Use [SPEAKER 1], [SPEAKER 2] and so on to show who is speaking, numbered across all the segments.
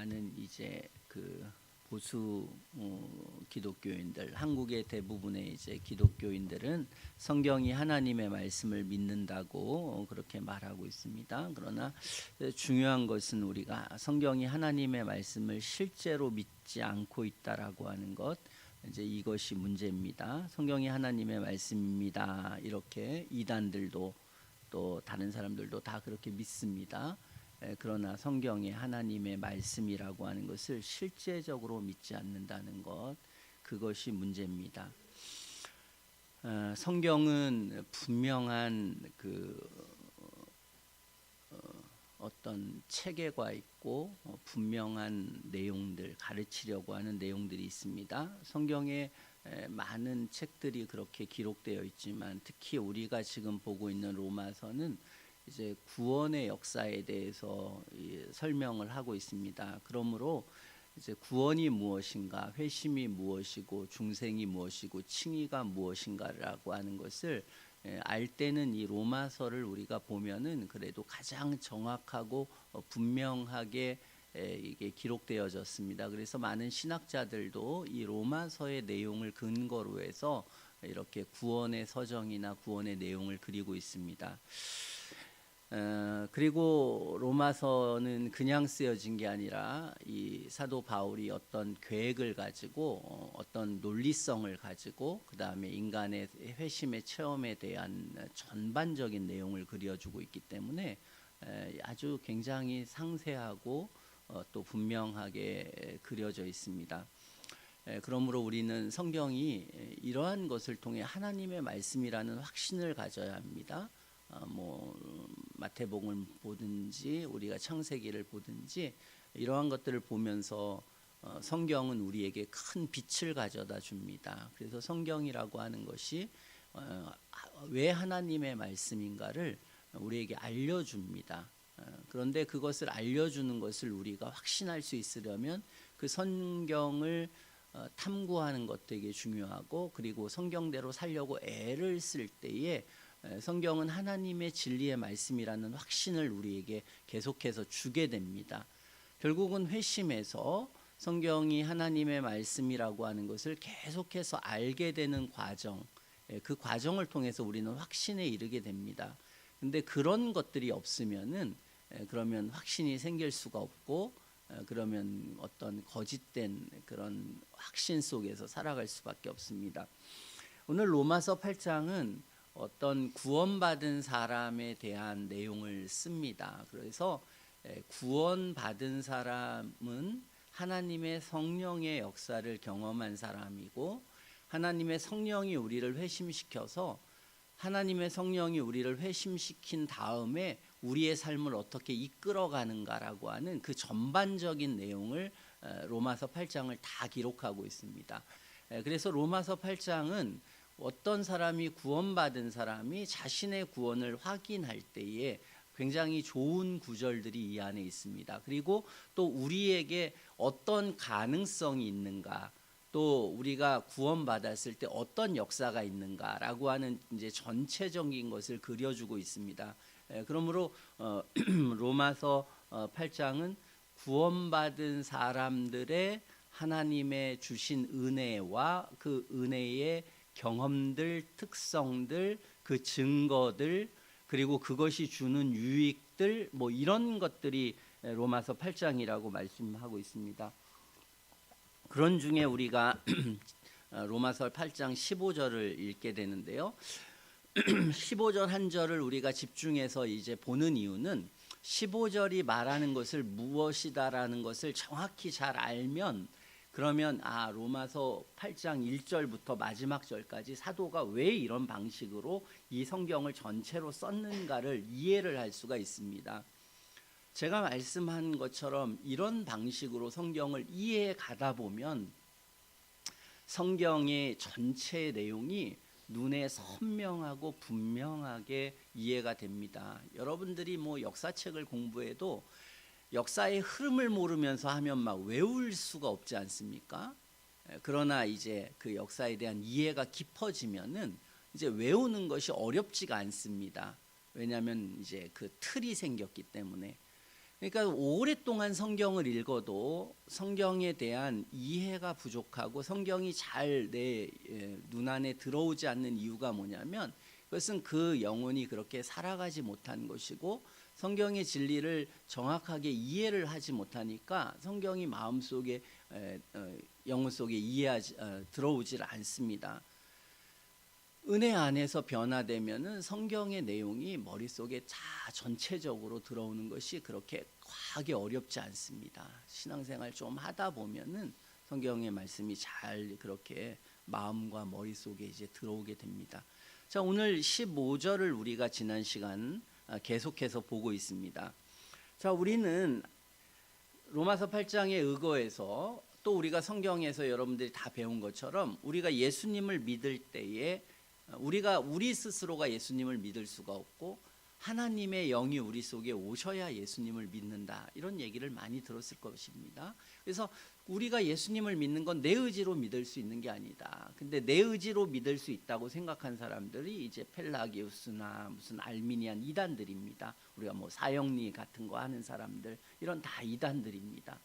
[SPEAKER 1] 많은 이제 그 보수 기독교인들, 한국의 대부분의 이제 기독교인들은 성경이 하나님의 말씀을 믿는다고 그렇게 말하고 있습니다. 그러나 중요한 것은 우리가 성경이 하나님의 말씀을 실제로 믿지 않고 있다라고 하는 것, 이제 이것이 문제입니다. 성경이 하나님의 말씀입니다. 이렇게 이단들도 또 다른 사람들도 다 그렇게 믿습니다. 그러나 성경에 하나님의 말씀이라고 하는 것을 실제적으로 믿지 않는다는 것, 그것이 문제입니다. 성경은 분명한 어떤 체계가 있고 분명한 내용들, 가르치려고 하는 내용들이 있습니다. 성경에 많은 책들이 그렇게 기록되어 있지만 특히 우리가 지금 보고 있는 로마서는 이제 구원의 역사에 대해서 설명을 하고 있습니다. 그러므로 이제 구원이 무엇인가, 회심이 무엇이고 중생이 무엇이고 칭의가 무엇인가라고 하는 것을 알 때는 이 로마서를 우리가 보면은 그래도 가장 정확하고 분명하게 이게 기록되어졌습니다. 그래서 많은 신학자들도 이 로마서의 내용을 근거로 해서 이렇게 구원의 서정이나 구원의 내용을 그리고 있습니다. 그리고 로마서는 그냥 쓰여진 게 아니라 이 사도 바울이 어떤 계획을 가지고 어떤 논리성을 가지고 그 다음에 인간의 회심의 체험에 대한 전반적인 내용을 그려주고 있기 때문에 아주 굉장히 상세하고 또 분명하게 그려져 있습니다. 그러므로 우리는 성경이 이러한 것을 통해 하나님의 말씀이라는 확신을 가져야 합니다. 마태복음을 보든지 우리가 창세기를 보든지 이러한 것들을 보면서 성경은 우리에게 큰 빛을 가져다 줍니다. 그래서 성경이라고 하는 것이 왜 하나님의 말씀인가를 우리에게 알려줍니다. 그런데 그것을 알려주는 것을 우리가 확신할 수 있으려면 그 성경을 탐구하는 것 되게 중요하고, 그리고 성경대로 살려고 애를 쓸 때에 성경은 하나님의 진리의 말씀이라는 확신을 우리에게 계속해서 주게 됩니다. 결국은 회심에서 성경이 하나님의 말씀이라고 하는 것을 계속해서 알게 되는 과정, 그 과정을 통해서 우리는 확신에 이르게 됩니다. 근데 그런 것들이 없으면은 그러면 확신이 생길 수가 없고, 그러면 어떤 거짓된 그런 확신 속에서 살아갈 수밖에 없습니다. 오늘 로마서 8장은 어떤 구원받은 사람에 대한 내용을 씁니다. 그래서 구원받은 사람은 하나님의 성령의 역사를 경험한 사람이고, 하나님의 성령이 우리를 회심시켜서 하나님의 성령이 우리를 회심시킨 다음에 우리의 삶을 어떻게 이끌어가는가라고 하는 그 전반적인 내용을 로마서 8장을 다 기록하고 있습니다. 그래서 로마서 8장은 어떤 사람이 구원받은 사람이 자신의 구원을 확인할 때에 굉장히 좋은 구절들이 이 안에 있습니다. 그리고 또 우리에게 어떤 가능성이 있는가, 또 우리가 구원받았을 때 어떤 역사가 있는가라고 하는 이제 전체적인 것을 그려주고 있습니다. 그러므로 로마서 8장은 구원받은 사람들의 하나님의 주신 은혜와 그 은혜의 경험들, 특성들, 그 증거들, 그리고 그것이 주는 유익들, 이런 것들이 로마서 8장이라고 말씀하고 있습니다. 그런 중에 우리가 로마서 8장 15절을 읽게 되는데요. 15절 한 절을 우리가 집중해서 이제 보는 이유는 15절이 말하는 것을 무엇이다라는 것을 정확히 잘 알면, 그러면 로마서 8장 1절부터 마지막 절까지 사도가 왜 이런 방식으로 이 성경을 전체로 썼는가를 이해를 할 수가 있습니다. 제가 말씀한 것처럼 이런 방식으로 성경을 이해해 가다 보면 성경의 전체 내용이 눈에 선명하고 분명하게 이해가 됩니다. 여러분들이 역사책을 공부해도 역사의 흐름을 모르면서 하면 막 외울 수가 없지 않습니까? 그러나 이제 그 역사에 대한 이해가 깊어지면은 이제 외우는 것이 어렵지가 않습니다. 왜냐하면 이제 그 틀이 생겼기 때문에. 그러니까 오랫동안 성경을 읽어도 성경에 대한 이해가 부족하고 성경이 잘 내 눈안에 들어오지 않는 이유가 뭐냐면 그것은 그 영혼이 그렇게 살아가지 못한 것이고 성경의 진리를 정확하게 이해를 하지 못하니까 성경이 마음속에 영혼 속에 들어오질 않습니다. 은혜 안에서 변화되면은 성경의 내용이 머릿속에 다 전체적으로 들어오는 것이 그렇게 과하게 어렵지 않습니다. 신앙생활 좀 하다 보면은 성경의 말씀이 잘 그렇게 마음과 머릿속에 이제 들어오게 됩니다. 자, 오늘 15절을 우리가 지난 시간 계속해서 보고 있습니다. 자, 우리는 로마서 8장에 의거해서 또 우리가 성경에서 여러분들이 다 배운 것처럼 우리가 예수님을 믿을 때에 우리 스스로가 예수님을 믿을 수가 없고 하나님의 영이 우리 속에 오셔야 예수님을 믿는다, 이런 얘기를 많이 들었을 것입니다. 그래서 우리가 예수님을 믿는 건 내 의지로 믿을 수 있는 게 아니다. 근데 내 의지로 믿을 수 있다고 생각한 사람들이 이제 펠라기우스나 무슨 알미니안 이단들입니다. 우리가 뭐 사형리 같은 거 하는 사람들, 이런 다 이단들입니다.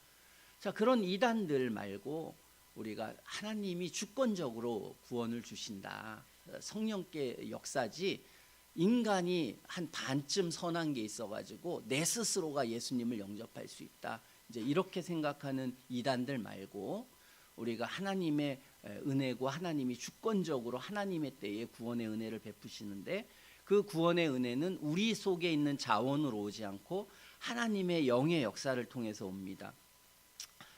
[SPEAKER 1] 자, 그런 이단들 말고 우리가 하나님이 주권적으로 구원을 주신다, 성령께 역사지 인간이 한 반쯤 선한 게 있어가지고 내 스스로가 예수님을 영접할 수 있다, 이제 이렇게 생각하는 이단들 말고 우리가 하나님의 은혜고 하나님이 주권적으로 하나님의 때에 구원의 은혜를 베푸시는데 그 구원의 은혜는 우리 속에 있는 자원으로 오지 않고 하나님의 영의 역사를 통해서 옵니다.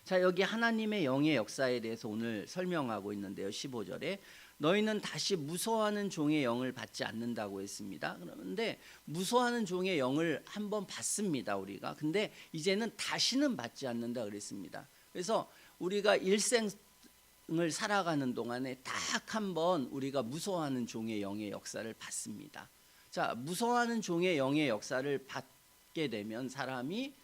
[SPEAKER 1] 자, 여기 하나님의 영의 역사에 대해서 오늘 설명하고 있는데요. 15절에 너희는 다시 무서워하는 종의 영을 받지 않는다고 했습니다. 그런데 무서워하는 종의 영을 한번 받습니다, 우리가. 근데 이제는 다시는 받지 않는다 그랬습니다. 그래서 우리가 일생을 살아가는 동안에 딱 한번 우리가 무서워하는 종의 영의 역사를 받습니다. 자, 무서워하는 종의 영의 역사를 받게 되면 사람이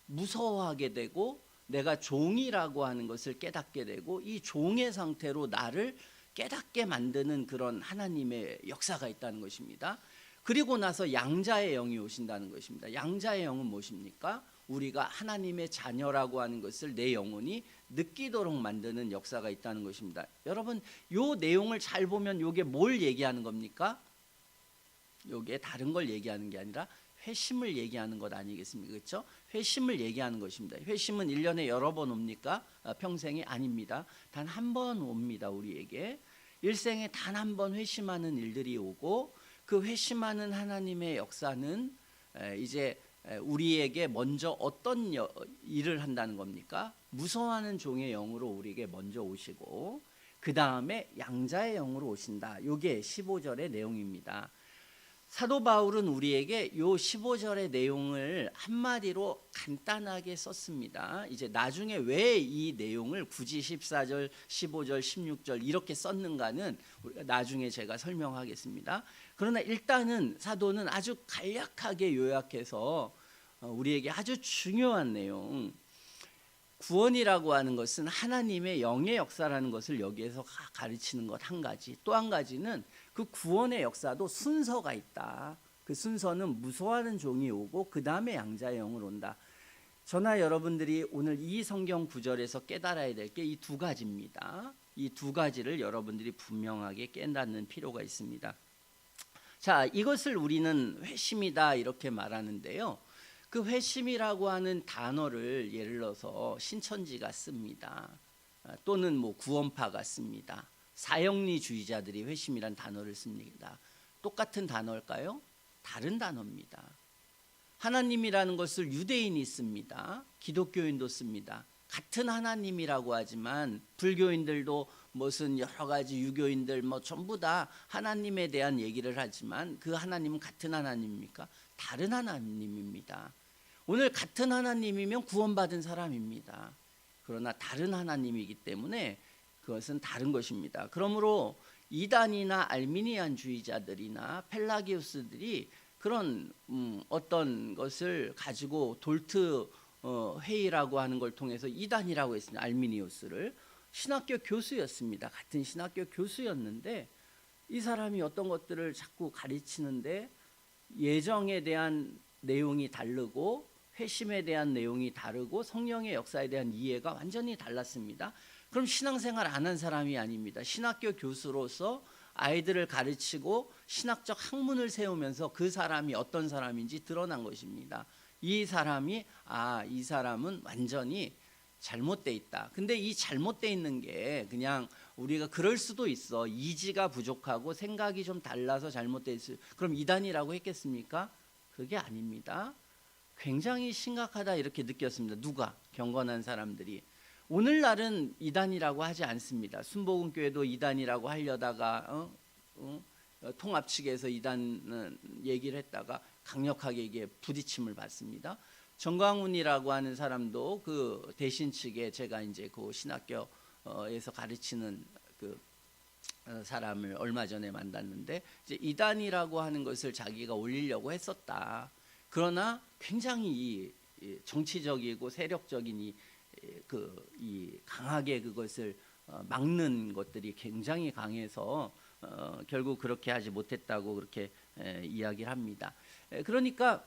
[SPEAKER 1] 무서워하게 되고 내가 종이라고 하는 것을 깨닫게 되고 이 종의 상태로 나를 깨닫게 만드는 그런 하나님의 역사가 있다는 것입니다. 그리고 나서 양자의 영이 오신다는 것입니다. 양자의 영은 무엇입니까? 우리가 하나님의 자녀라고 하는 것을 내 영혼이 느끼도록 만드는 역사가 있다는 것입니다. 여러분, 요 내용을 잘 보면 요게 뭘 얘기하는 겁니까? 요게 다른 걸 얘기하는 게 아니라 회심을 얘기하는 것 아니겠습니까? 그렇죠? 회심을 얘기하는 것입니다. 회심은 1년에 여러 번 옵니까? 평생이 아닙니다. 단 한 번 옵니다. 우리에게 일생에 단 한 번 회심하는 일들이 오고 그 회심하는 하나님의 역사는 이제 우리에게 먼저 어떤 일을 한다는 겁니까? 무서워하는 종의 영으로 우리에게 먼저 오시고 그 다음에 양자의 영으로 오신다. 이게 15절의 내용입니다. 사도 바울은 우리에게 요 15절의 내용을 한마디로 간단하게 썼습니다. 이제 나중에 왜 이 내용을 굳이 14절, 15절, 16절 이렇게 썼는가는 나중에 제가 설명하겠습니다. 그러나 일단은 사도는 아주 간략하게 요약해서 우리에게 아주 중요한 내용, 구원이라고 하는 것은 하나님의 영의 역사라는 것을 여기에서 가르치는 것 한 가지, 또 한 가지는 그 구원의 역사도 순서가 있다. 그 순서는 무서워하는 종이 오고 그 다음에 양자의 영을 온다. 저나 여러분들이 오늘 이 성경 구절에서 깨달아야 될 게 이 두 가지입니다. 이 두 가지를 여러분들이 분명하게 깨닫는 필요가 있습니다. 자, 이것을 우리는 회심이다 이렇게 말하는데요. 그 회심이라고 하는 단어를 예를 들어서 신천지가 씁니다. 또는 뭐 구원파가 씁니다. 사형리주의자들이 회심이란 단어를 씁니다. 똑같은 단어일까요? 다른 단어입니다. 하나님이라는 것을 유대인이 씁니다. 기독교인도 씁니다. 같은 하나님이라고 하지만 불교인들도 무슨 여러 가지 유교인들 뭐 전부 다 하나님에 대한 얘기를 하지만 그 하나님은 같은 하나님입니까? 다른 하나님입니다. 오늘 같은 하나님이면 구원받은 사람입니다. 그러나 다른 하나님이기 때문에 그것은 다른 것입니다. 그러므로 이단이나 알미니안주의자들이나 펠라기우스들이 그런 어떤 것을 가지고 돌트 회의라고 하는 걸 통해서 이단이라고 했습니다. 알미니우스를 신학교 교수였습니다. 같은 신학교 교수였는데 이 사람이 어떤 것들을 자꾸 가르치는데 예정에 대한 내용이 다르고 회심에 대한 내용이 다르고 성령의 역사에 대한 이해가 완전히 달랐습니다. 그럼 신앙생활 안 한 사람이 아닙니다. 신학교 교수로서 아이들을 가르치고 신학적 학문을 세우면서 그 사람이 어떤 사람인지 드러난 것입니다. 이 사람은 완전히 잘못돼 있다. 근데 이 잘못돼 있는 게 그냥 우리가 그럴 수도 있어. 이지가 부족하고 생각이 좀 달라서 잘못돼 있어요. 그럼 이단이라고 했겠습니까? 그게 아닙니다. 굉장히 심각하다 이렇게 느꼈습니다. 누가? 경건한 사람들이. 오늘날은 이단이라고 하지 않습니다. 순복음교회도 이단이라고 하려다가 통합 측에서 이단 얘기를 했다가 강력하게 이게 부딪힘을 받습니다. 정광훈이라고 하는 사람도 그 대신 측에 제가 이제 그 신학교에서 가르치는 그 사람을 얼마 전에 만났는데 이제 이단이라고 하는 것을 자기가 올리려고 했었다. 그러나 굉장히 정치적이고 세력적인 이 강하게 그것을 막는 것들이 굉장히 강해서 결국 그렇게 하지 못했다고 그렇게 이야기를 합니다. 그러니까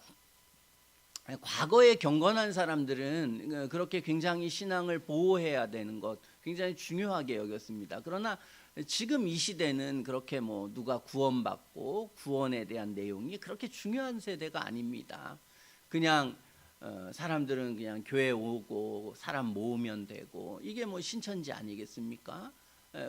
[SPEAKER 1] 과거에 경건한 사람들은 그렇게 굉장히 신앙을 보호해야 되는 것 굉장히 중요하게 여겼습니다. 그러나 지금 이 시대는 그렇게 뭐 누가 구원받고 구원에 대한 내용이 그렇게 중요한 세대가 아닙니다. 그냥 사람들은 그냥 교회 오고 사람 모으면 되고 이게 뭐 신천지 아니겠습니까?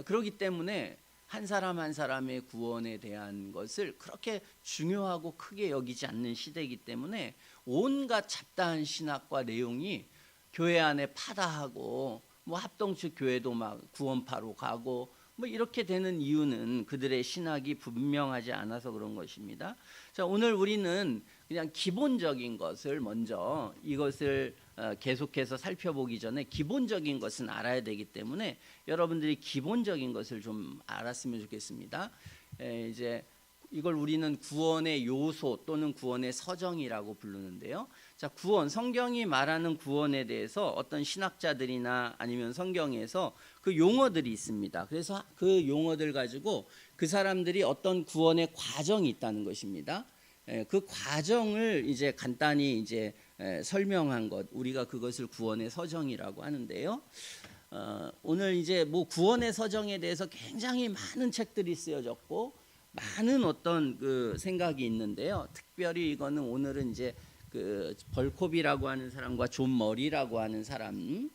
[SPEAKER 1] 그렇기 때문에 한 사람 한 사람의 구원에 대한 것을 그렇게 중요하고 크게 여기지 않는 시대이기 때문에 온갖 잡다한 신학과 내용이 교회 안에 파다하고 뭐 합동측 교회도 막 구원파로 가고 뭐 이렇게 되는 이유는 그들의 신학이 분명하지 않아서 그런 것입니다. 자, 오늘 우리는 그냥 기본적인 것을 먼저 이것을 계속해서 살펴보기 전에 기본적인 것은 알아야 되기 때문에 여러분들이 기본적인 것을 좀 알았으면 좋겠습니다. 이제 이걸 우리는 구원의 요소 또는 구원의 서정이라고 부르는데요. 자, 구원, 성경이 말하는 구원에 대해서 어떤 신학자들이나 아니면 성경에서 그 용어들이 있습니다. 그래서 그 용어들 가지고 그 사람들이 어떤 구원의 과정이 있다는 것입니다. 그 과정을 이제 간단히 이제 설명한 것, 우리가 그것을 구원의 서정이라고 하는데요. 오늘 이제 뭐 구원의 서정에 대해서 굉장히 많은 책들이 쓰여졌고 많은 어떤 그 생각이 있는데요. 특별히 이거는 오늘은 이제 그 벌콥이라고 하는 사람과 존 머리라고 하는 사람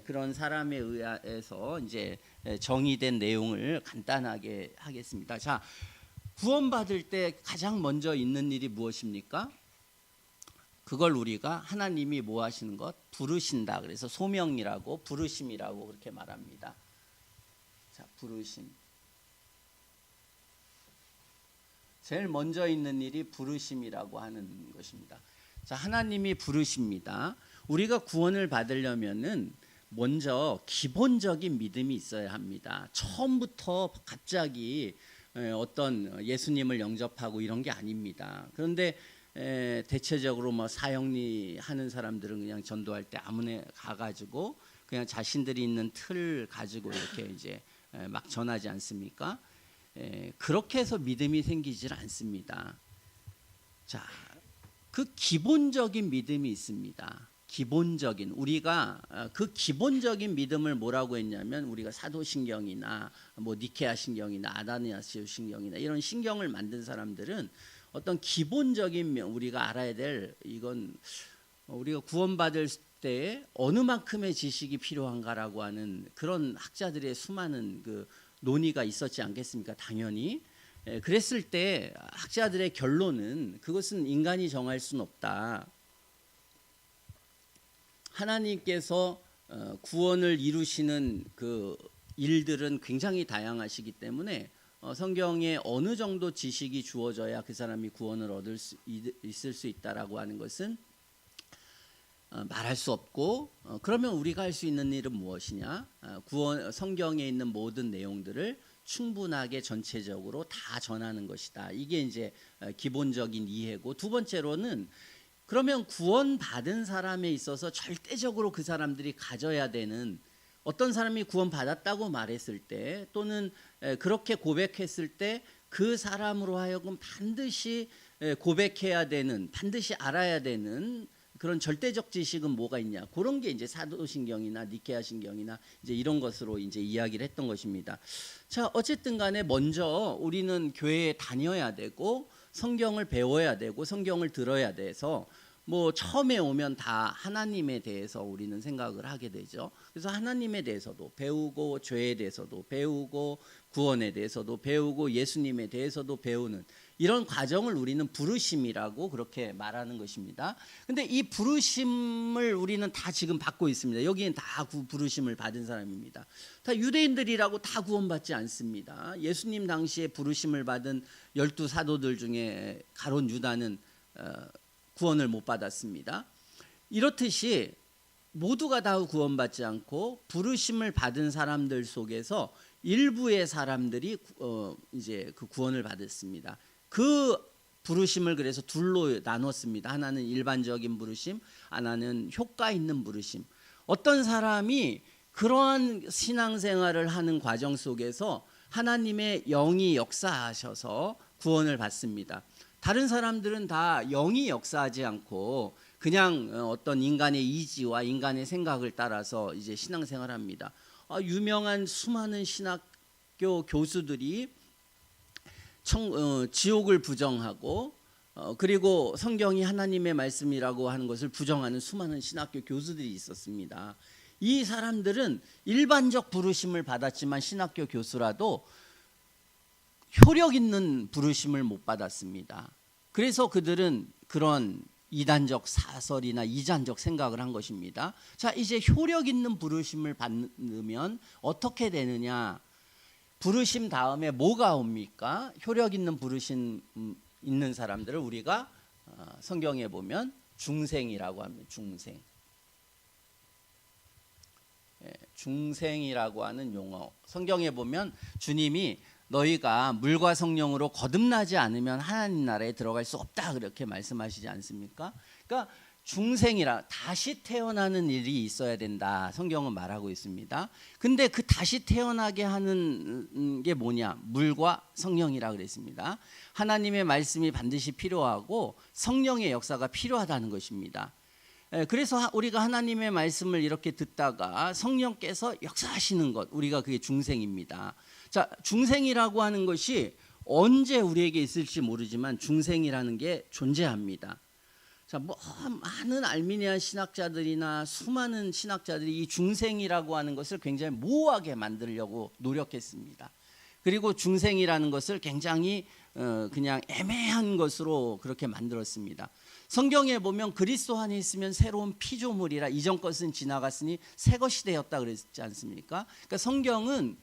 [SPEAKER 1] 그런 사람에 의해서 이제 정의된 내용을 간단하게 하겠습니다. 자, 구원받을 때 가장 먼저 있는 일이 무엇입니까? 그걸 우리가 하나님이 뭐 하시는 것? 부르신다. 그래서 소명이라고 부르심이라고 그렇게 말합니다. 자, 부르심. 제일 먼저 있는 일이 부르심이라고 하는 것입니다. 자, 하나님이 부르십니다. 우리가 구원을 받으려면은 먼저 기본적인 믿음이 있어야 합니다. 처음부터 갑자기 어떤 예수님을 영접하고 이런 게 아닙니다. 그런데 대체적으로 뭐 사형리 하는 사람들은 그냥 전도할 때 아무나 가가지고 그냥 자신들이 있는 틀 가지고 이렇게 이제 막 전하지 않습니까? 그렇게 해서 믿음이 생기질 않습니다. 자, 그 기본적인 믿음이 있습니다. 기본적인 우리가 그 기본적인 믿음을 뭐라고 했냐면 우리가 사도신경이나 뭐 니케아 신경이나 아다니아스 신경이나 이런 신경을 만든 사람들은 어떤 기본적인 우리가 알아야 될 이건 우리가 구원받을 때 어느 만큼의 지식이 필요한가라고 하는 그런 학자들의 수많은 그 논의가 있었지 않겠습니까? 당연히. 그랬을 때 학자들의 결론은 그것은 인간이 정할 수는 없다. 하나님께서 구원을 이루시는 그 일들은 굉장히 다양하시기 때문에 성경에 어느 정도 지식이 주어져야 그 사람이 구원을 얻을 수 있을 수 있다라고 하는 것은 말할 수 없고 그러면 우리가 할 수 있는 일은 무엇이냐? 구원 성경에 있는 모든 내용들을 충분하게 전체적으로 다 전하는 것이다. 이게 이제 기본적인 이해고 두 번째로는 그러면 구원받은 사람에 있어서 절대적으로 그 사람들이 가져야 되는 어떤 사람이 구원받았다고 말했을 때 또는 그렇게 고백했을 때 그 사람으로 하여금 반드시 고백해야 되는 반드시 알아야 되는 그런 절대적 지식은 뭐가 있냐? 그런 게 이제 사도신경이나 니케아 신경이나 이제 이런 것으로 이제 이야기를 했던 것입니다. 자, 어쨌든 간에 먼저 우리는 교회에 다녀야 되고 성경을 배워야 되고 성경을 들어야 돼서 뭐 처음에 오면 다 하나님에 대해서 우리는 생각을 하게 되죠. 그래서 하나님에 대해서도 배우고 죄에 대해서도 배우고 구원에 대해서도 배우고 예수님에 대해서도 배우는 이런 과정을 우리는 부르심이라고 그렇게 말하는 것입니다. 근데 이 부르심을 우리는 다 지금 받고 있습니다. 여기는 다 부르심을 받은 사람입니다. 다 유대인들이라고 다 구원받지 않습니다. 예수님 당시에 부르심을 받은 12사도들 중에 가룟 유다는 구원을 못 받았습니다. 이렇듯이 모두가 다 구원받지 않고 부르심을 받은 사람들 속에서 일부의 사람들이 이제 그 구원을 받았습니다. 그 부르심을 그래서 둘로 나눴습니다. 하나는 일반적인 부르심, 하나는 효과 있는 부르심. 어떤 사람이 그러한 신앙생활을 하는 과정 속에서 하나님의 영이 역사하셔서 구원을 받습니다. 다른 사람들은 다 영이 역사하지 않고 그냥 어떤 인간의 이지와 인간의 생각을 따라서 이제 신앙생활합니다. 유명한 수많은 신학교 교수들이 지옥을 부정하고 그리고 성경이 하나님의 말씀이라고 하는 것을 부정하는 수많은 신학교 교수들이 있었습니다. 이 사람들은 일반적 부르심을 받았지만 신학교 교수라도 효력 있는 부르심을 못 받았습니다. 그래서 그들은 그런 이단적 사설이나 이단적 생각을 한 것입니다. 자, 이제 효력 있는 부르심을 받으면 어떻게 되느냐? 부르심 다음에 뭐가 옵니까? 효력 있는 부르심 있는 사람들을 우리가 성경에 보면 중생이라고 합니다. 중생. 중생이라고 하는 용어. 성경에 보면 주님이 너희가 물과 성령으로 거듭나지 않으면 하나님 나라에 들어갈 수 없다 그렇게 말씀하시지 않습니까? 그러니까 중생이라 다시 태어나는 일이 있어야 된다. 성경은 말하고 있습니다. 근데 그 다시 태어나게 하는 게 뭐냐? 물과 성령이라 그랬습니다. 하나님의 말씀이 반드시 필요하고 성령의 역사가 필요하다는 것입니다. 그래서 우리가 하나님의 말씀을 이렇게 듣다가 성령께서 역사하시는 것, 우리가 그게 중생입니다. 자, 중생이라고 하는 것이 언제 우리에게 있을지 모르지만 중생이라는 게 존재합니다. 자, 뭐 많은 알미니안 신학자들이나 수많은 신학자들이 이 중생이라고 하는 것을 굉장히 모호하게 만들려고 노력했습니다. 그리고 중생이라는 것을 굉장히 그냥 애매한 것으로 그렇게 만들었습니다. 성경에 보면 그리스도 안에 있으면 새로운 피조물이라 이전 것은 지나갔으니 새 것이 되었다 그랬지 않습니까? 그러니까 성경은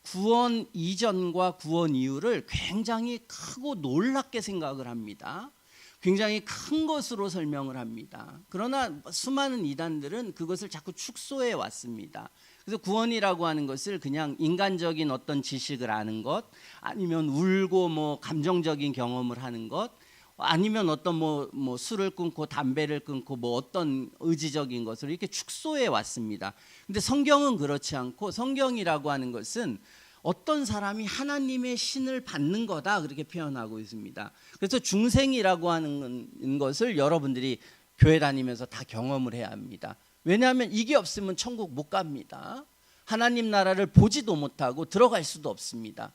[SPEAKER 1] 구원 이전과 구원 이후를 굉장히 크고 놀랍게 생각을 합니다. 굉장히 큰 것으로 설명을 합니다. 그러나 수많은 이단들은 그것을 자꾸 축소해 왔습니다. 그래서 구원이라고 하는 것을 그냥 인간적인 어떤 지식을 아는 것, 아니면 울고 뭐 감정적인 경험을 하는 것, 아니면 어떤 뭐 술을 끊고 담배를 끊고 뭐 어떤 의지적인 것을 이렇게 축소해 왔습니다. 근데 성경은 그렇지 않고 성경이라고 하는 것은 어떤 사람이 하나님의 신을 받는 거다 그렇게 표현하고 있습니다. 그래서 중생이라고 하는 것을 여러분들이 교회 다니면서 다 경험을 해야 합니다. 왜냐하면 이게 없으면 천국 못 갑니다. 하나님 나라를 보지도 못하고 들어갈 수도 없습니다.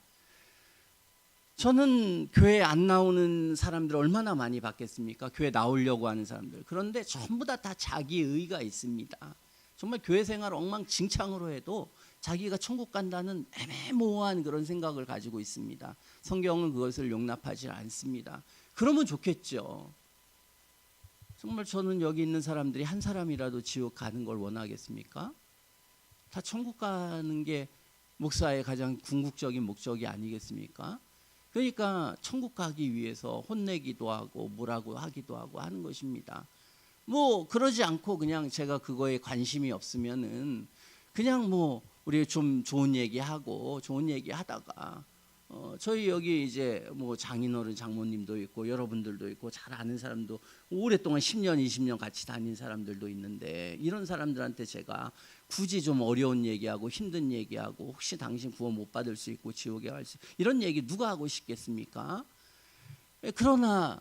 [SPEAKER 1] 저는 교회 안 나오는 사람들 얼마나 많이 봤겠습니까? 교회 나오려고 하는 사람들. 그런데 전부 다 자기 의가 있습니다. 정말 교회 생활 엉망진창으로 해도 자기가 천국 간다는 애매모호한 그런 생각을 가지고 있습니다. 성경은 그것을 용납하지 않습니다. 그러면 좋겠죠. 정말 저는 여기 있는 사람들이 한 사람이라도 지옥 가는 걸 원하겠습니까? 다 천국 가는 게 목사의 가장 궁극적인 목적이 아니겠습니까? 그러니까 천국 가기 위해서 혼내기도 하고 뭐라고 하기도 하고 하는 것입니다. 뭐 그러지 않고 그냥 제가 그거에 관심이 없으면은 그냥 뭐 우리 좀 좋은 얘기하고 좋은 얘기 하다가 저희 여기 이제 뭐 장인어른 장모님도 있고 여러분들도 있고 잘 아는 사람도 오랫동안 10년 20년 같이 다닌 사람들도 있는데 이런 사람들한테 제가 굳이 좀 어려운 얘기하고 힘든 얘기하고 혹시 당신 구원 못 받을 수 있고 지옥에 갈 수 이런 얘기 누가 하고 싶겠습니까? 그러나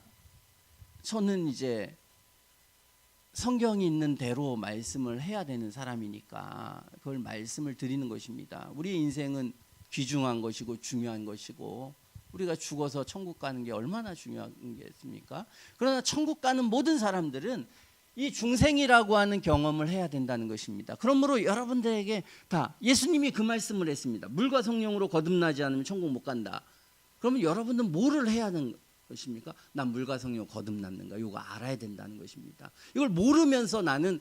[SPEAKER 1] 저는 이제 성경이 있는 대로 말씀을 해야 되는 사람이니까 그걸 말씀을 드리는 것입니다. 우리의 인생은 귀중한 것이고 중요한 것이고 우리가 죽어서 천국 가는 게 얼마나 중요한 게있습니까? 그러나 천국 가는 모든 사람들은 이 중생이라고 하는 경험을 해야 된다는 것입니다. 그러므로 여러분들에게 다 예수님이 그 말씀을 했습니다. 물과 성령으로 거듭나지 않으면 천국 못 간다. 그러면 여러분은 뭐를 해야 하는 것입니까? 난 물과 성령 거듭났는가? 이거 알아야 된다는 것입니다. 이걸 모르면서 나는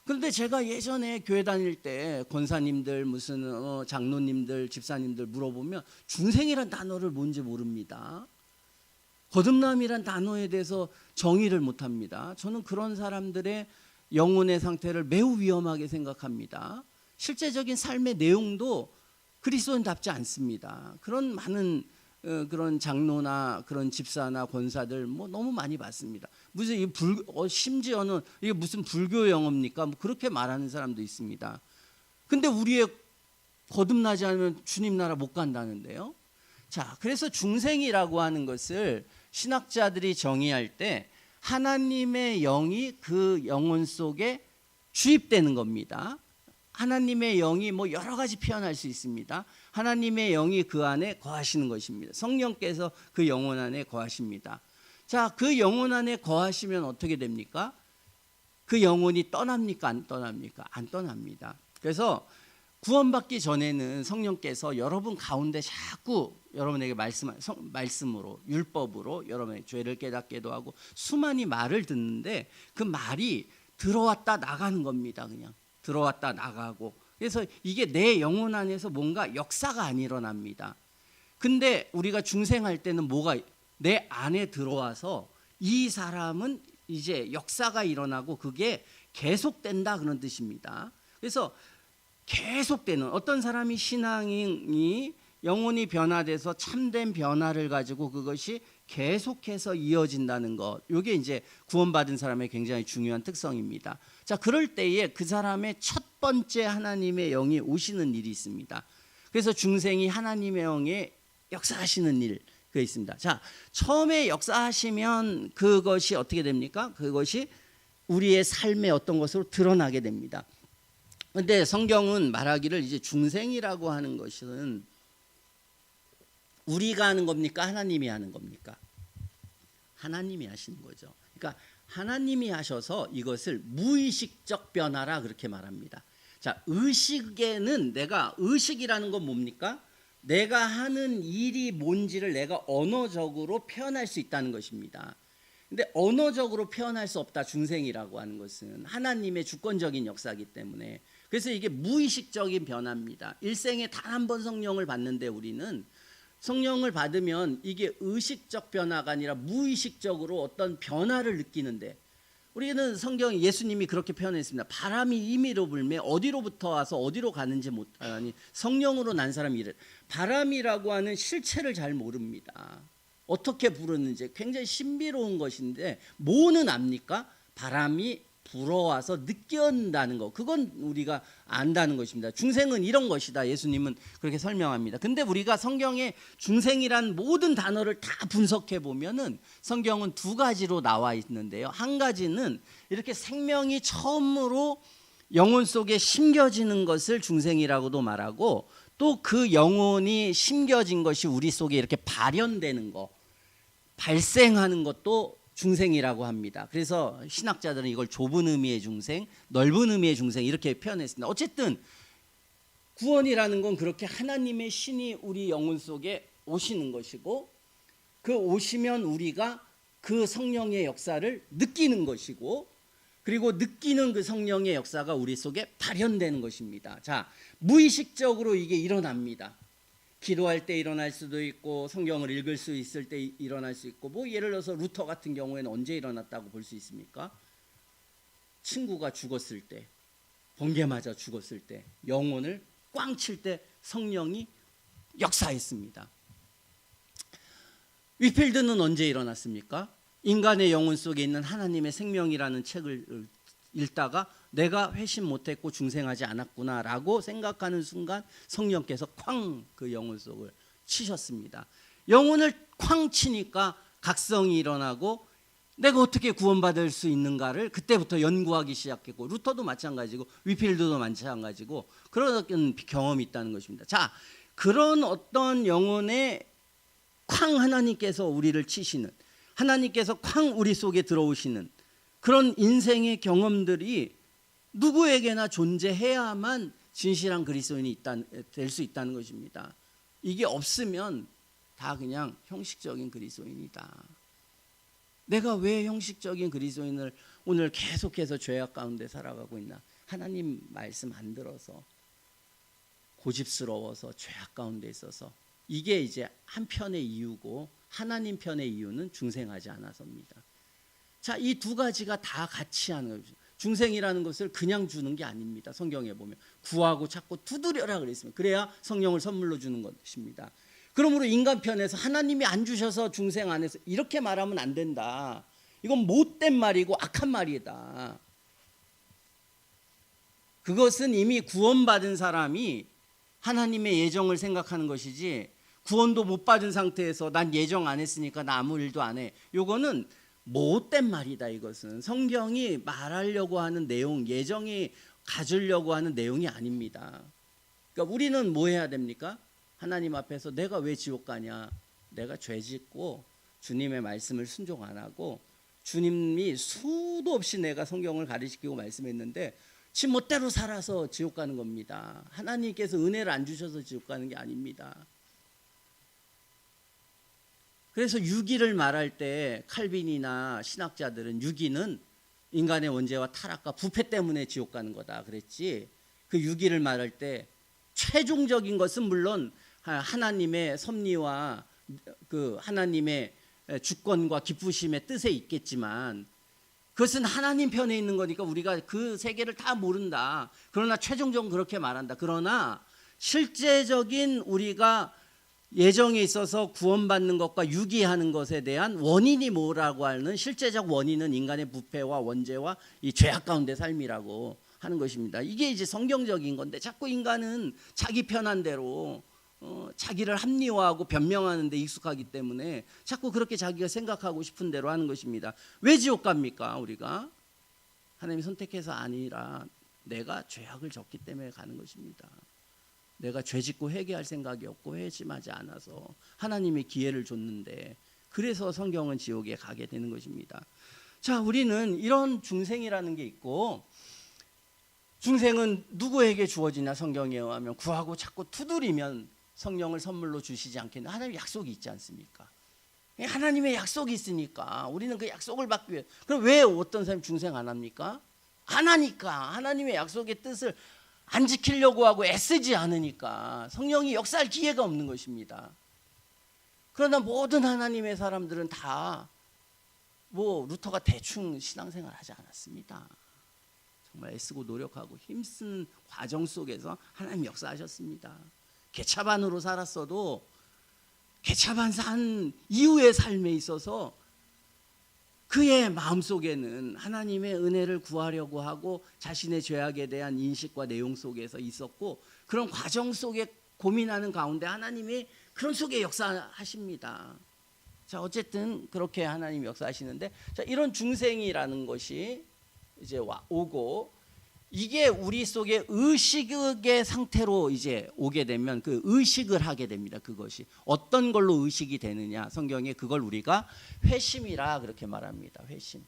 [SPEAKER 1] 그런데 제가 예전에 교회 다닐 때 권사님들 무슨 장로님들 집사님들 물어보면 중생이란 단어를 뭔지 모릅니다. 거듭남이란 단어에 대해서 정의를 못합니다. 저는 그런 사람들의 영혼의 상태를 매우 위험하게 생각합니다. 실제적인 삶의 내용도 그리스도인답지 않습니다. 그런 많은 그런 장로나 그런 집사나 권사들 뭐 너무 많이 봤습니다. 무슨 심지어는 이게 무슨 불교 영어입니까? 뭐 그렇게 말하는 사람도 있습니다. 근데 우리의 거듭나지 않으면 주님 나라 못 간다는데요. 자, 그래서 중생이라고 하는 것을 신학자들이 정의할 때 하나님의 영이 그 영혼 속에 주입되는 겁니다. 하나님의 영이 뭐 여러 가지 표현할 수 있습니다. 하나님의 영이 그 안에 거하시는 것입니다. 성령께서 그 영혼 안에 거하십니다. 자, 그 영혼 안에 거하시면 어떻게 됩니까? 그 영혼이 떠납니까? 안 떠납니까? 안 떠납니다. 그래서 구원받기 전에는 성령께서 여러분 가운데 자꾸 여러분에게 말씀으로 율법으로 여러분의 죄를 깨닫게도 하고 수많이 말을 듣는데 그 말이 들어왔다 나가는 겁니다. 그냥 들어왔다 나가고 그래서 이게 내 영혼 안에서 뭔가 역사가 안 일어납니다. 근데 우리가 중생할 때는 뭐가 내 안에 들어와서 이 사람은 이제 역사가 일어나고 그게 계속된다 그런 뜻입니다. 그래서 계속되는 어떤 사람이 신앙이 영혼이 변화돼서 참된 변화를 가지고 그것이 계속해서 이어진다는 것, 이게 이제 구원받은 사람의 굉장히 중요한 특성입니다. 자, 그럴 때에 그 사람의 첫 번째 하나님의 영이 오시는 일이 있습니다. 그래서 중생이 하나님의 영에 역사하시는 일 그 있습니다. 자, 처음에 역사하시면 그것이 어떻게 됩니까? 그것이 우리의 삶의 어떤 것으로 드러나게 됩니다. 그런데 성경은 말하기를 이제 중생이라고 하는 것은 우리가 하는 겁니까? 하나님이 하는 겁니까? 하나님이 하시는 거죠. 그러니까 하나님이 하셔서 이것을 무의식적 변화라 그렇게 말합니다. 자, 의식에는 의식이라는 건 뭡니까? 내가 하는 일이 뭔지를 내가 언어적으로 표현할 수 있다는 것입니다. 근데 언어적으로 표현할 수 없다. 중생이라고 하는 것은 하나님의 주권적인 역사이기 때문에. 그래서 이게 무의식적인 변화입니다. 일생에 단 한 번 성령을 받는데 우리는 성령을 받으면 이게 의식적 변화가 아니라 무의식적으로 어떤 변화를 느끼는데 우리는 성경 예수님이 그렇게 표현했습니다. 바람이 임의로 불매 어디로부터 와서 어디로 가는지 못하니 성령으로 난 사람이 이래. 바람이라고 하는 실체를 잘 모릅니다. 어떻게 부르는지 굉장히 신비로운 것인데 뭐는 압니까? 바람이 불어와서 느껴온다는 거, 그건 우리가 안다는 것입니다. 중생은 이런 것이다. 예수님은 그렇게 설명합니다. 근데 우리가 성경에 중생이란 모든 단어를 다 분석해 보면은 성경은 두 가지로 나와 있는데요. 한 가지는 이렇게 생명이 처음으로 영혼 속에 심겨지는 것을 중생이라고도 말하고 또 그 영혼이 심겨진 것이 우리 속에 이렇게 발현되는 거, 발생하는 것도 중생이라고 합니다. 그래서 신학자들은 이걸 좁은 의미의 중생, 넓은 의미의 중생 이렇게 표현했습니다. 어쨌든 구원이라는 건 그렇게 하나님의 신이 우리 영혼 속에 오시는 것이고 그 오시면 우리가 그 성령의 역사를 느끼는 것이고 그리고 느끼는 그 성령의 역사가 우리 속에 발현되는 것입니다. 자, 무의식적으로 이게 일어납니다. 기도할 때 일어날 수도 있고 성경을 읽을 수 있을 때 일어날 수 있고 뭐 예를 들어서 루터 같은 경우에는 언제 일어났다고 볼 수 있습니까? 친구가 죽었을 때, 번개 맞아 죽었을 때, 영혼을 꽝 칠 때 성령이 역사했습니다. 위필드는 언제 일어났습니까? 인간의 영혼 속에 있는 하나님의 생명이라는 책을 읽다가 내가 회심 못했고 중생하지 않았구나라고 생각하는 순간 성령께서 쾅 그 영혼 속을 치셨습니다. 영혼을 쾅 치니까 각성이 일어나고 내가 어떻게 구원받을 수 있는가를 그때부터 연구하기 시작했고, 루터도 마찬가지고 위필드도 마찬가지고 그런 경험이 있다는 것입니다. 자, 그런 어떤 영혼의 쾅 하나님께서 우리를 치시는, 하나님께서 쾅 우리 속에 들어오시는 그런 인생의 경험들이 누구에게나 존재해야만 진실한 그리스도인이 될 수 있다는 것입니다. 이게 없으면 다 그냥 형식적인 그리스도인이다. 내가 왜 형식적인 그리스도인을 오늘 계속해서 죄악 가운데 살아가고 있나? 하나님 말씀 안 들어서, 고집스러워서, 죄악 가운데 있어서. 이게 이제 한편의 이유고, 하나님 편의 이유는 중생하지 않아서입니다. 자, 이 두 가지가 다 같이 하는 거죠. 중생이라는 것을 그냥 주는 게 아닙니다. 성경에 보면 구하고 찾고 두드려라 그랬습니다. 그래야 성령을 선물로 주는 것입니다. 그러므로 인간 편에서 하나님이 안 주셔서 중생 안에서 이렇게 말하면 안 된다. 이건 못된 말이고 악한 말이다. 그것은 이미 구원받은 사람이 하나님의 예정을 생각하는 것이지, 구원도 못 받은 상태에서 난 예정 안 했으니까 나 아무 일도 안 해. 이거는 못된 말이다. 이것은 성경이 말하려고 하는 내용, 예정이 가지려고 하는 내용이 아닙니다. 그러니까 우리는 뭐 해야 됩니까? 하나님 앞에서 내가 왜 지옥 가냐? 내가 죄 짓고 주님의 말씀을 순종 안 하고, 주님이 수도 없이 내가 성경을 가르치고 말씀했는데 지 멋대로 살아서 지옥 가는 겁니다. 하나님께서 은혜를 안 주셔서 지옥 가는 게 아닙니다. 그래서 유기를 말할 때 칼빈이나 신학자들은 유기는 인간의 원죄와 타락과 부패 때문에 지옥 가는 거다 그랬지, 그 유기를 말할 때 최종적인 것은 물론 하나님의 섭리와 그 하나님의 주권과 기쁘심의 뜻에 있겠지만, 그것은 하나님 편에 있는 거니까 우리가 그 세계를 다 모른다. 그러나 최종적으로 그렇게 말한다. 그러나 실제적인 우리가 예정에 있어서 구원받는 것과 유기하는 것에 대한 원인이 뭐라고 하는 실제적 원인은 인간의 부패와 원죄와 이 죄악 가운데 삶이라고 하는 것입니다. 이게 이제 성경적인 건데 자꾸 인간은 자기 편한 대로 자기를 합리화하고 변명하는 데 익숙하기 때문에 자꾸 그렇게 자기가 생각하고 싶은 대로 하는 것입니다. 왜 지옥 갑니까? 우리가 하나님이 선택해서 아니라 내가 죄악을 졌기 때문에 가는 것입니다. 내가 죄 짓고 회개할 생각이 없고 회심하지 않아서 하나님이 기회를 줬는데, 그래서 성경은 지옥에 가게 되는 것입니다. 자, 우리는 이런 중생이라는 게 있고, 중생은 누구에게 주어지냐? 성경에 의하면 구하고 찾고 두드리면 성령을 선물로 주시지 않겠나? 하나님의 약속이 있지 않습니까? 하나님의 약속이 있으니까 우리는 그 약속을 받기 위해. 그럼 왜 어떤 사람이 중생 안 합니까? 안 하니까. 하나님의 약속의 뜻을 안 지키려고 하고 애쓰지 않으니까 성령이 역사할 기회가 없는 것입니다. 그러나 모든 하나님의 사람들은 다 루터가 대충 신앙생활 하지 않았습니다. 정말 애쓰고 노력하고 힘쓰는 과정 속에서 하나님 역사하셨습니다. 개차반으로 살았어도 개차반 산 이후의 삶에 있어서 그의 마음속에는 하나님의 은혜를 구하려고 하고 자신의 죄악에 대한 인식과 내용 속에서 있었고, 그런 과정 속에 고민하는 가운데 하나님이 그런 속에 역사하십니다. 자, 어쨌든 그렇게 하나님이 역사하시는데, 자, 이런 중생이라는 것이 이제 오고, 이게 우리 속에 의식의 상태로 이제 오게 되면 그 의식을 하게 됩니다. 그것이 어떤 걸로 의식이 되느냐? 성경에 그걸 우리가 회심이라 그렇게 말합니다. 회심.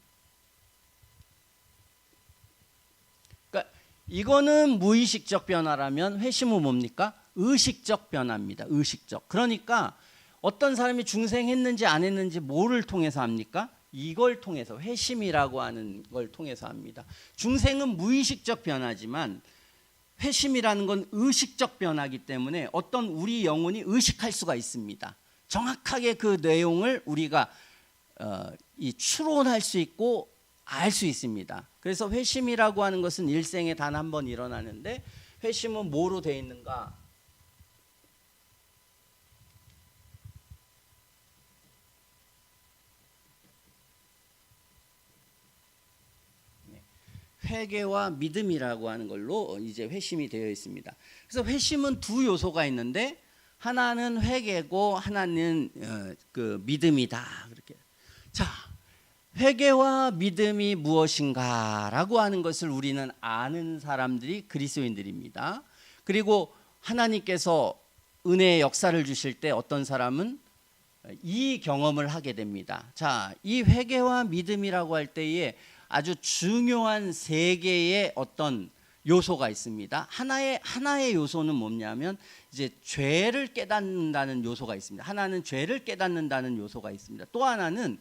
[SPEAKER 1] 그러니까 이거는 무의식적 변화라면 회심은 뭡니까? 의식적 변화입니다. 의식적. 그러니까 어떤 사람이 중생했는지 안 했는지 뭐를 통해서 합니까? 이걸 통해서, 회심이라고 하는 걸 통해서 합니다. 중생은 무의식적 변화지만 회심이라는 건 의식적 변화이기 때문에 어떤 우리 영혼이 의식할 수가 있습니다. 정확하게 그 내용을 우리가 추론할 수 있고 알 수 있습니다. 그래서 회심이라고 하는 것은 일생에 단 한 번 일어나는데, 회심은 뭐로 되어 있는가? 회개와 믿음이라고 하는 걸로 이제 회심이 되어 있습니다. 그래서 회심은 두 요소가 있는데, 하나는 회개고 하나는 그 믿음이다. 그렇게. 자, 회개와 믿음이 무엇인가라고 하는 것을 우리는 아는 사람들이 그리스도인들입니다. 그리고 하나님께서 은혜의 역사를 주실 때 어떤 사람은 이 경험을 하게 됩니다. 자, 이 회개와 믿음이라고 할 때에 아주 중요한 세 개의 어떤 요소가 있습니다. 하나의 요소는 뭐냐면 이제 죄를 깨닫는다는 요소가 있습니다. 하나는 죄를 깨닫는다는 요소가 있습니다. 또 하나는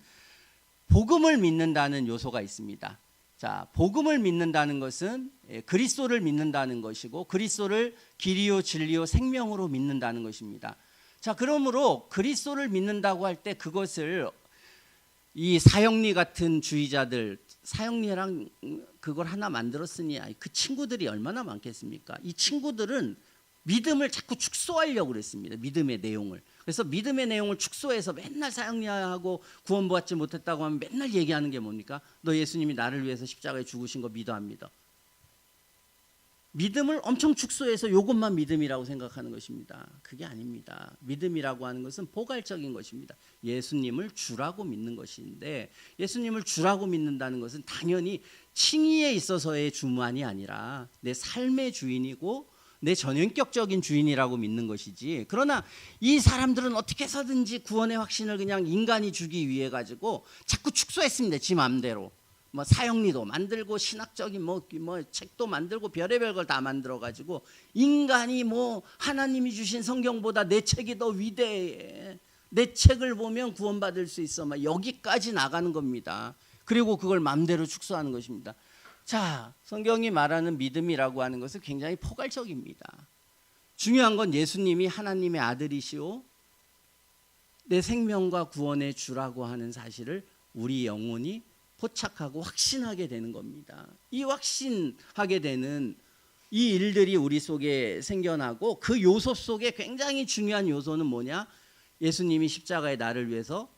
[SPEAKER 1] 복음을 믿는다는 요소가 있습니다. 자, 복음을 믿는다는 것은 그리스도를 믿는다는 것이고 그리스도를 길이요 진리요 생명으로 믿는다는 것입니다. 자, 그러므로 그리스도를 믿는다고 할 때 그것을 이 사형리 같은 주의자들, 사형리랑 그걸 하나 만들었으니 그 친구들이 얼마나 많겠습니까? 이 친구들은 믿음을 자꾸 축소하려고 그랬습니다. 믿음의 내용을. 그래서 믿음의 내용을 축소해서 맨날 사형리하고 구원받지 못했다고 하면 맨날 얘기하는 게 뭡니까? 너 예수님이 나를 위해서 십자가에 죽으신 거 믿어 안 믿어? 믿음을 엄청 축소해서 이것만 믿음이라고 생각하는 것입니다. 그게 아닙니다. 믿음이라고 하는 것은 포괄적인 것입니다. 예수님을 주라고 믿는 것인데 예수님을 주라고 믿는다는 것은 당연히 칭의에 있어서의 주만이 아니라 내 삶의 주인이고 내 전인격적인 주인이라고 믿는 것이지. 그러나 이 사람들은 어떻게 해서든지 구원의 확신을 그냥 인간이 주기 위해 가지고 자꾸 축소했습니다. 지 마음대로. 뭐 사형리도 만들고 신학적인 뭐 책도 만들고 별의별 걸 다 만들어 가지고 인간이 뭐 하나님이 주신 성경보다 내 책이 더 위대해. 내 책을 보면 구원받을 수 있어. 막 여기까지 나가는 겁니다. 그리고 그걸 마음대로 축소하는 것입니다. 자, 성경이 말하는 믿음이라고 하는 것은 굉장히 포괄적입니다. 중요한 건 예수님이 하나님의 아들이시오 내 생명과 구원의 주라고 하는 사실을 우리 영혼이 포착하고 확신하게 되는 겁니다. 이 확신하게 되는 이 일들이 우리 속에 생겨나고 그 요소 속에 굉장히 중요한 요소는 뭐냐? 예수님이 십자가에 나를 위해서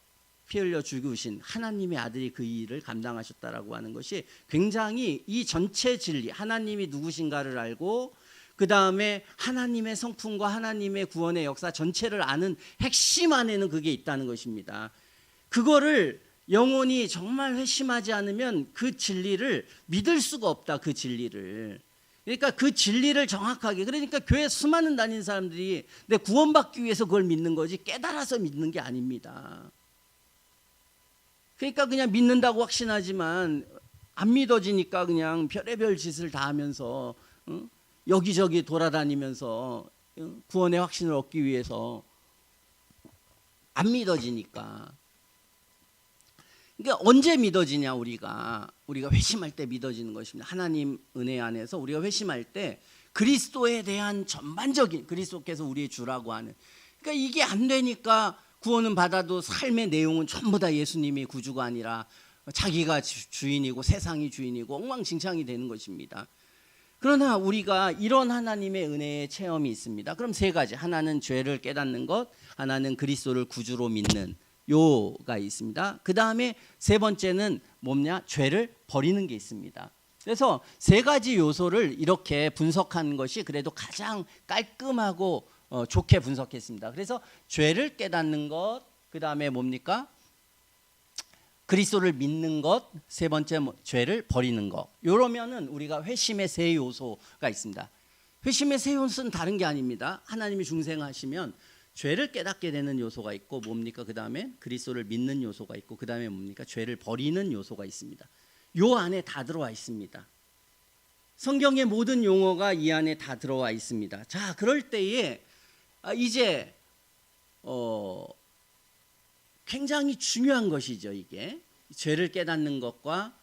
[SPEAKER 1] 피 흘려 죽으신 하나님의 아들이 그 일을 감당하셨다라고 하는 것이 굉장히 이 전체 진리, 하나님이 누구신가를 알고 그 다음에 하나님의 성품과 하나님의 구원의 역사 전체를 아는 핵심 안에는 그게 있다는 것입니다. 그거를 영혼이 정말 회심하지 않으면 그 진리를 믿을 수가 없다. 그 진리를. 그러니까 그 진리를 정확하게, 그러니까 교회 수많은 다니는 사람들이 내 구원받기 위해서 그걸 믿는 거지 깨달아서 믿는 게 아닙니다. 그러니까 그냥 믿는다고 확신하지만 안 믿어지니까 그냥 별의별 짓을 다 하면서 여기저기 돌아다니면서 구원의 확신을 얻기 위해서 안 믿어지니까. 그러니까 언제 믿어지냐? 우리가 회심할 때 믿어지는 것입니다. 하나님 은혜 안에서 우리가 회심할 때 그리스도에 대한 전반적인, 그리스도께서 우리의 주라고 하는, 그러니까 이게 안 되니까 구원은 받아도 삶의 내용은 전부 다 예수님이 구주가 아니라 자기가 주인이고 세상이 주인이고 엉망진창이 되는 것입니다. 그러나 우리가 이런 하나님의 은혜의 체험이 있습니다. 그럼 세 가지. 하나는 죄를 깨닫는 것, 하나는 그리스도를 구주로 믿는 요가 있습니다. 그 다음에 세 번째는 뭐냐? 죄를 버리는 게 있습니다. 그래서 세 가지 요소를 이렇게 분석한 것이 그래도 가장 깔끔하고 좋게 분석했습니다. 그래서 죄를 깨닫는 것, 그 다음에 뭡니까? 그리스도를 믿는 것, 세 번째 죄를 버리는 것. 이러면은 우리가 회심의 세 요소가 있습니다. 회심의 세 요소는 다른 게 아닙니다. 하나님이 중생하시면 죄를 깨닫게 되는 요소가 있고 뭡니까? 그 다음에 그리스도를 믿는 요소가 있고 그 다음에 뭡니까? 죄를 버리는 요소가 있습니다. 요 안에 다 들어와 있습니다. 성경의 모든 용어가 이 안에 다 들어와 있습니다. 자, 그럴 때에 이제 굉장히 중요한 것이죠. 이게 죄를 깨닫는 것과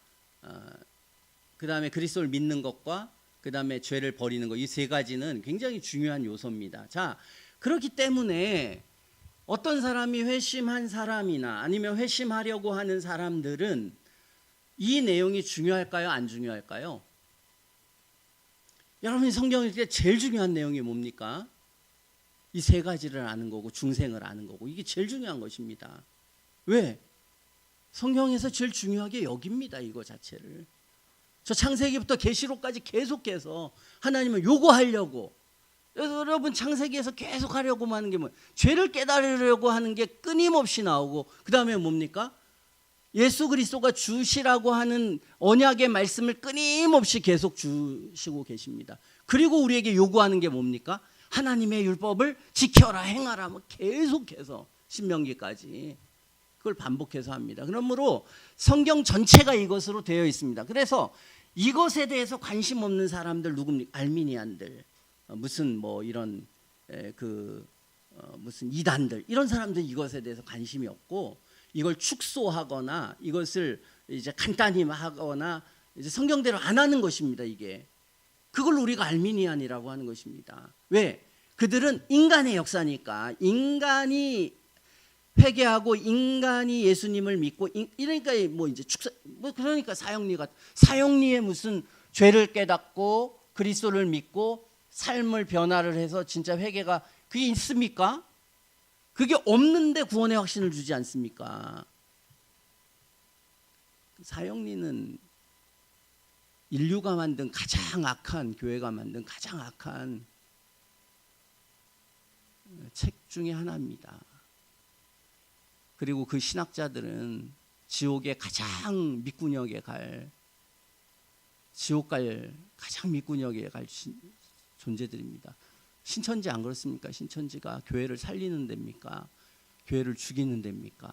[SPEAKER 1] 그 다음에 그리스도를 믿는 것과 그 다음에 죄를 버리는 것, 이 세 가지는 굉장히 중요한 요소입니다. 자, 그렇기 때문에 어떤 사람이 회심한 사람이나 아니면 회심하려고 하는 사람들은 이 내용이 중요할까요? 안 중요할까요? 여러분이 성경 읽을 때 제일 중요한 내용이 뭡니까? 이 세 가지를 아는 거고 중생을 아는 거고 이게 제일 중요한 것입니다. 왜? 성경에서 제일 중요하게 여깁니다. 이거 자체를. 저 창세기부터 계시록까지 계속해서 하나님은 요거 하려고, 여러분 창세기에서 계속 하려고 하는 게 뭐예요? 죄를 깨달으려고 하는 게 끊임없이 나오고 그 다음에 뭡니까? 예수 그리스도가 주시라고 하는 언약의 말씀을 끊임없이 계속 주시고 계십니다. 그리고 우리에게 요구하는 게 뭡니까? 하나님의 율법을 지켜라, 행하라, 뭐 계속해서 신명기까지 그걸 반복해서 합니다. 그러므로 성경 전체가 이것으로 되어 있습니다. 그래서 이것에 대해서 관심 없는 사람들 누굽니까? 알미니안들, 무슨 뭐 이런 무슨 이단들, 이런 사람들 이것에 대해서 관심이 없고 이걸 축소하거나 이것을 이제 간단히 하거나 이제 성경대로 안 하는 것입니다. 이게 그걸 우리가 알미니안이라고 하는 것입니다. 왜? 그들은 인간의 역사니까, 인간이 회개하고 인간이 예수님을 믿고, 이러니까 뭐 이제 그러니까 사형리에 무슨 죄를 깨닫고 그리스도를 믿고 삶을 변화를 해서 진짜 회개가 그게 있습니까? 그게 없는데 구원의 확신을 주지 않습니까? 사형리는 인류가 만든 가장 악한, 교회가 만든 가장 악한 책 중에 하나입니다. 그리고 그 신학자들은 지옥의 가장 밑구녕에 갈, 지옥 갈 가장 밑구녕에 갈 존재들입니다. 신천지 안 그렇습니까? 신천지가 교회를 살리는 데입니까? 교회를 죽이는 데입니까?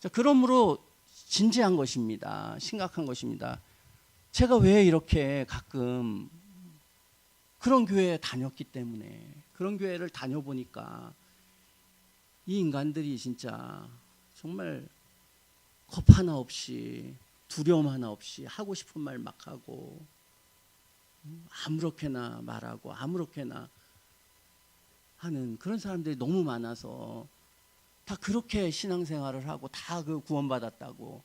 [SPEAKER 1] 자, 그러므로 진지한 것입니다. 심각한 것입니다. 제가 왜 이렇게 가끔 그런 교회에 다녔기 때문에, 그런 교회를 다녀보니까 이 인간들이 진짜 정말 겁 하나 없이, 두려움 하나 없이 하고 싶은 말 막 하고 아무렇게나 말하고 아무렇게나 하는 그런 사람들이 너무 많아서 다 그렇게 신앙생활을 하고 다 그 구원받았다고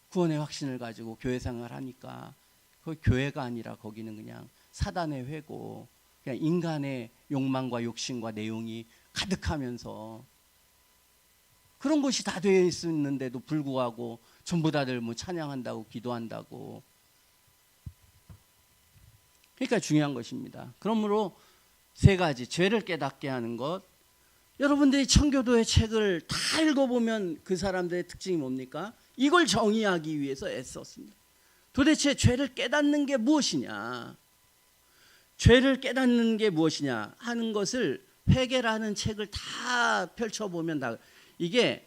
[SPEAKER 1] 구원의 확신을 가지고 교회 생활하니까 그 교회가 아니라 거기는 그냥 사단의 회고, 그냥 인간의 욕망과 욕심과 내용이 가득하면서 그런 것이 다 되어 있었는데도 불구하고 전부 다들 뭐 찬양한다고 기도한다고. 그러니까 중요한 것입니다. 그러므로 세 가지, 죄를 깨닫게 하는 것. 여러분들이 청교도의 책을 다 읽어보면 그 사람들의 특징이 뭡니까? 이걸 정의하기 위해서 애썼습니다. 도대체 죄를 깨닫는 게 무엇이냐, 죄를 깨닫는 게 무엇이냐 하는 것을 회개라는 책을 다 펼쳐보면 다 이게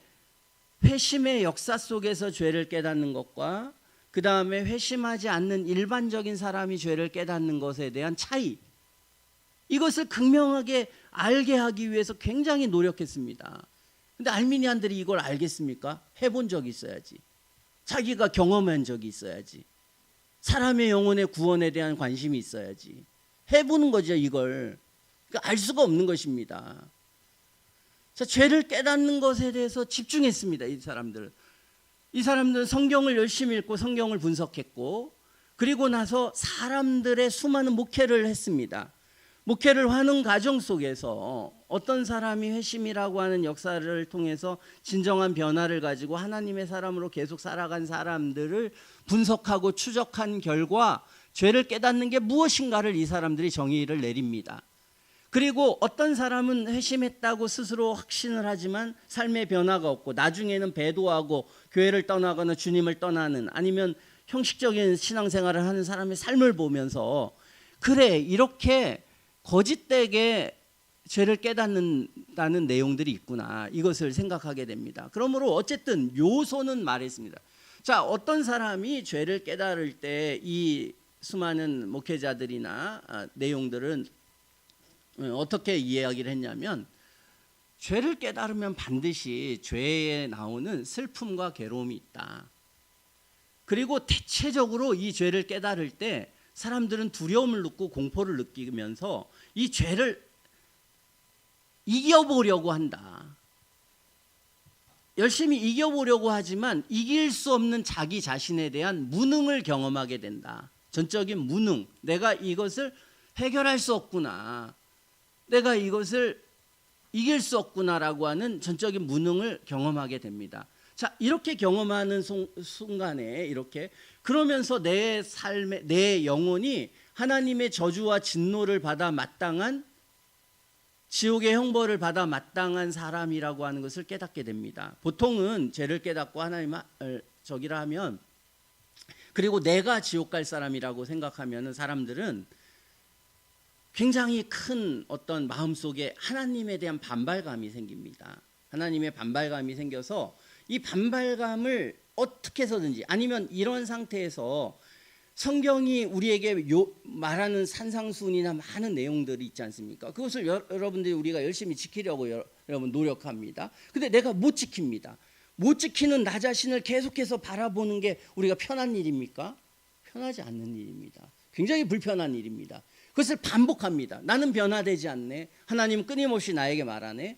[SPEAKER 1] 회심의 역사 속에서 죄를 깨닫는 것과 그 다음에 회심하지 않는 일반적인 사람이 죄를 깨닫는 것에 대한 차이, 이것을 극명하게 알게 하기 위해서 굉장히 노력했습니다. 근데 알미니안들이 이걸 알겠습니까? 해본 적이 있어야지, 자기가 경험한 적이 있어야지, 사람의 영혼의 구원에 대한 관심이 있어야지 해보는 거죠. 이걸 그러니까 알 수가 없는 것입니다. 자, 죄를 깨닫는 것에 대해서 집중했습니다. 이 사람들은 성경을 열심히 읽고 성경을 분석했고, 그리고 나서 사람들의 수많은 목회를 했습니다. 목회를 하는 과정 속에서 어떤 사람이 회심이라고 하는 역사를 통해서 진정한 변화를 가지고 하나님의 사람으로 계속 살아간 사람들을 분석하고 추적한 결과 죄를 깨닫는 게 무엇인가를 이 사람들이 정의를 내립니다. 그리고 어떤 사람은 회심했다고 스스로 확신을 하지만 삶의 변화가 없고 나중에는 배도하고 교회를 떠나거나 주님을 떠나는, 아니면 형식적인 신앙생활을 하는 사람의 삶을 보면서 그래, 이렇게 거짓되게 죄를 깨닫는다는 내용들이 있구나, 이것을 생각하게 됩니다. 그러므로 어쨌든 요소는 말했습니다. 자, 어떤 사람이 죄를 깨달을 때 이 수많은 목회자들이나 내용들은 어떻게 이야기를 했냐면, 죄를 깨달으면 반드시 죄에 나오는 슬픔과 괴로움이 있다. 그리고 대체적으로 이 죄를 깨달을 때 사람들은 두려움을 느끼고 공포를 느끼면서 이 죄를 이겨보려고 한다. 열심히 이겨보려고 하지만 이길 수 없는 자기 자신에 대한 무능을 경험하게 된다. 전적인 무능, 내가 이것을 해결할 수 없구나, 내가 이것을 이길 수 없구나라고 하는 전적인 무능을 경험하게 됩니다. 자, 이렇게 경험하는 순간에 이렇게 그러면서 내 삶의, 내 영혼이 하나님의 저주와 진노를 받아 마땅한 지옥의 형벌을 받아 마땅한 사람이라고 하는 것을 깨닫게 됩니다. 보통은 죄를 깨닫고 하나님을 저기라 하면, 그리고 내가 지옥 갈 사람이라고 생각하면 사람들은 굉장히 큰 어떤 마음속에 하나님에 대한 반발감이 생깁니다. 하나님의 반발감이 생겨서 이 반발감을 어떻게 해서든지, 아니면 이런 상태에서 성경이 우리에게 말하는 산상수훈이나 많은 내용들이 있지 않습니까? 그것을 여러분들이 우리가 열심히 지키려고 여러분 노력합니다. 근데 내가 못 지킵니다. 못 지키는 나 자신을 계속해서 바라보는 게 우리가 편한 일입니까? 편하지 않는 일입니다. 굉장히 불편한 일입니다. 그것을 반복합니다. 나는 변화되지 않네. 하나님은 끊임없이 나에게 말하네.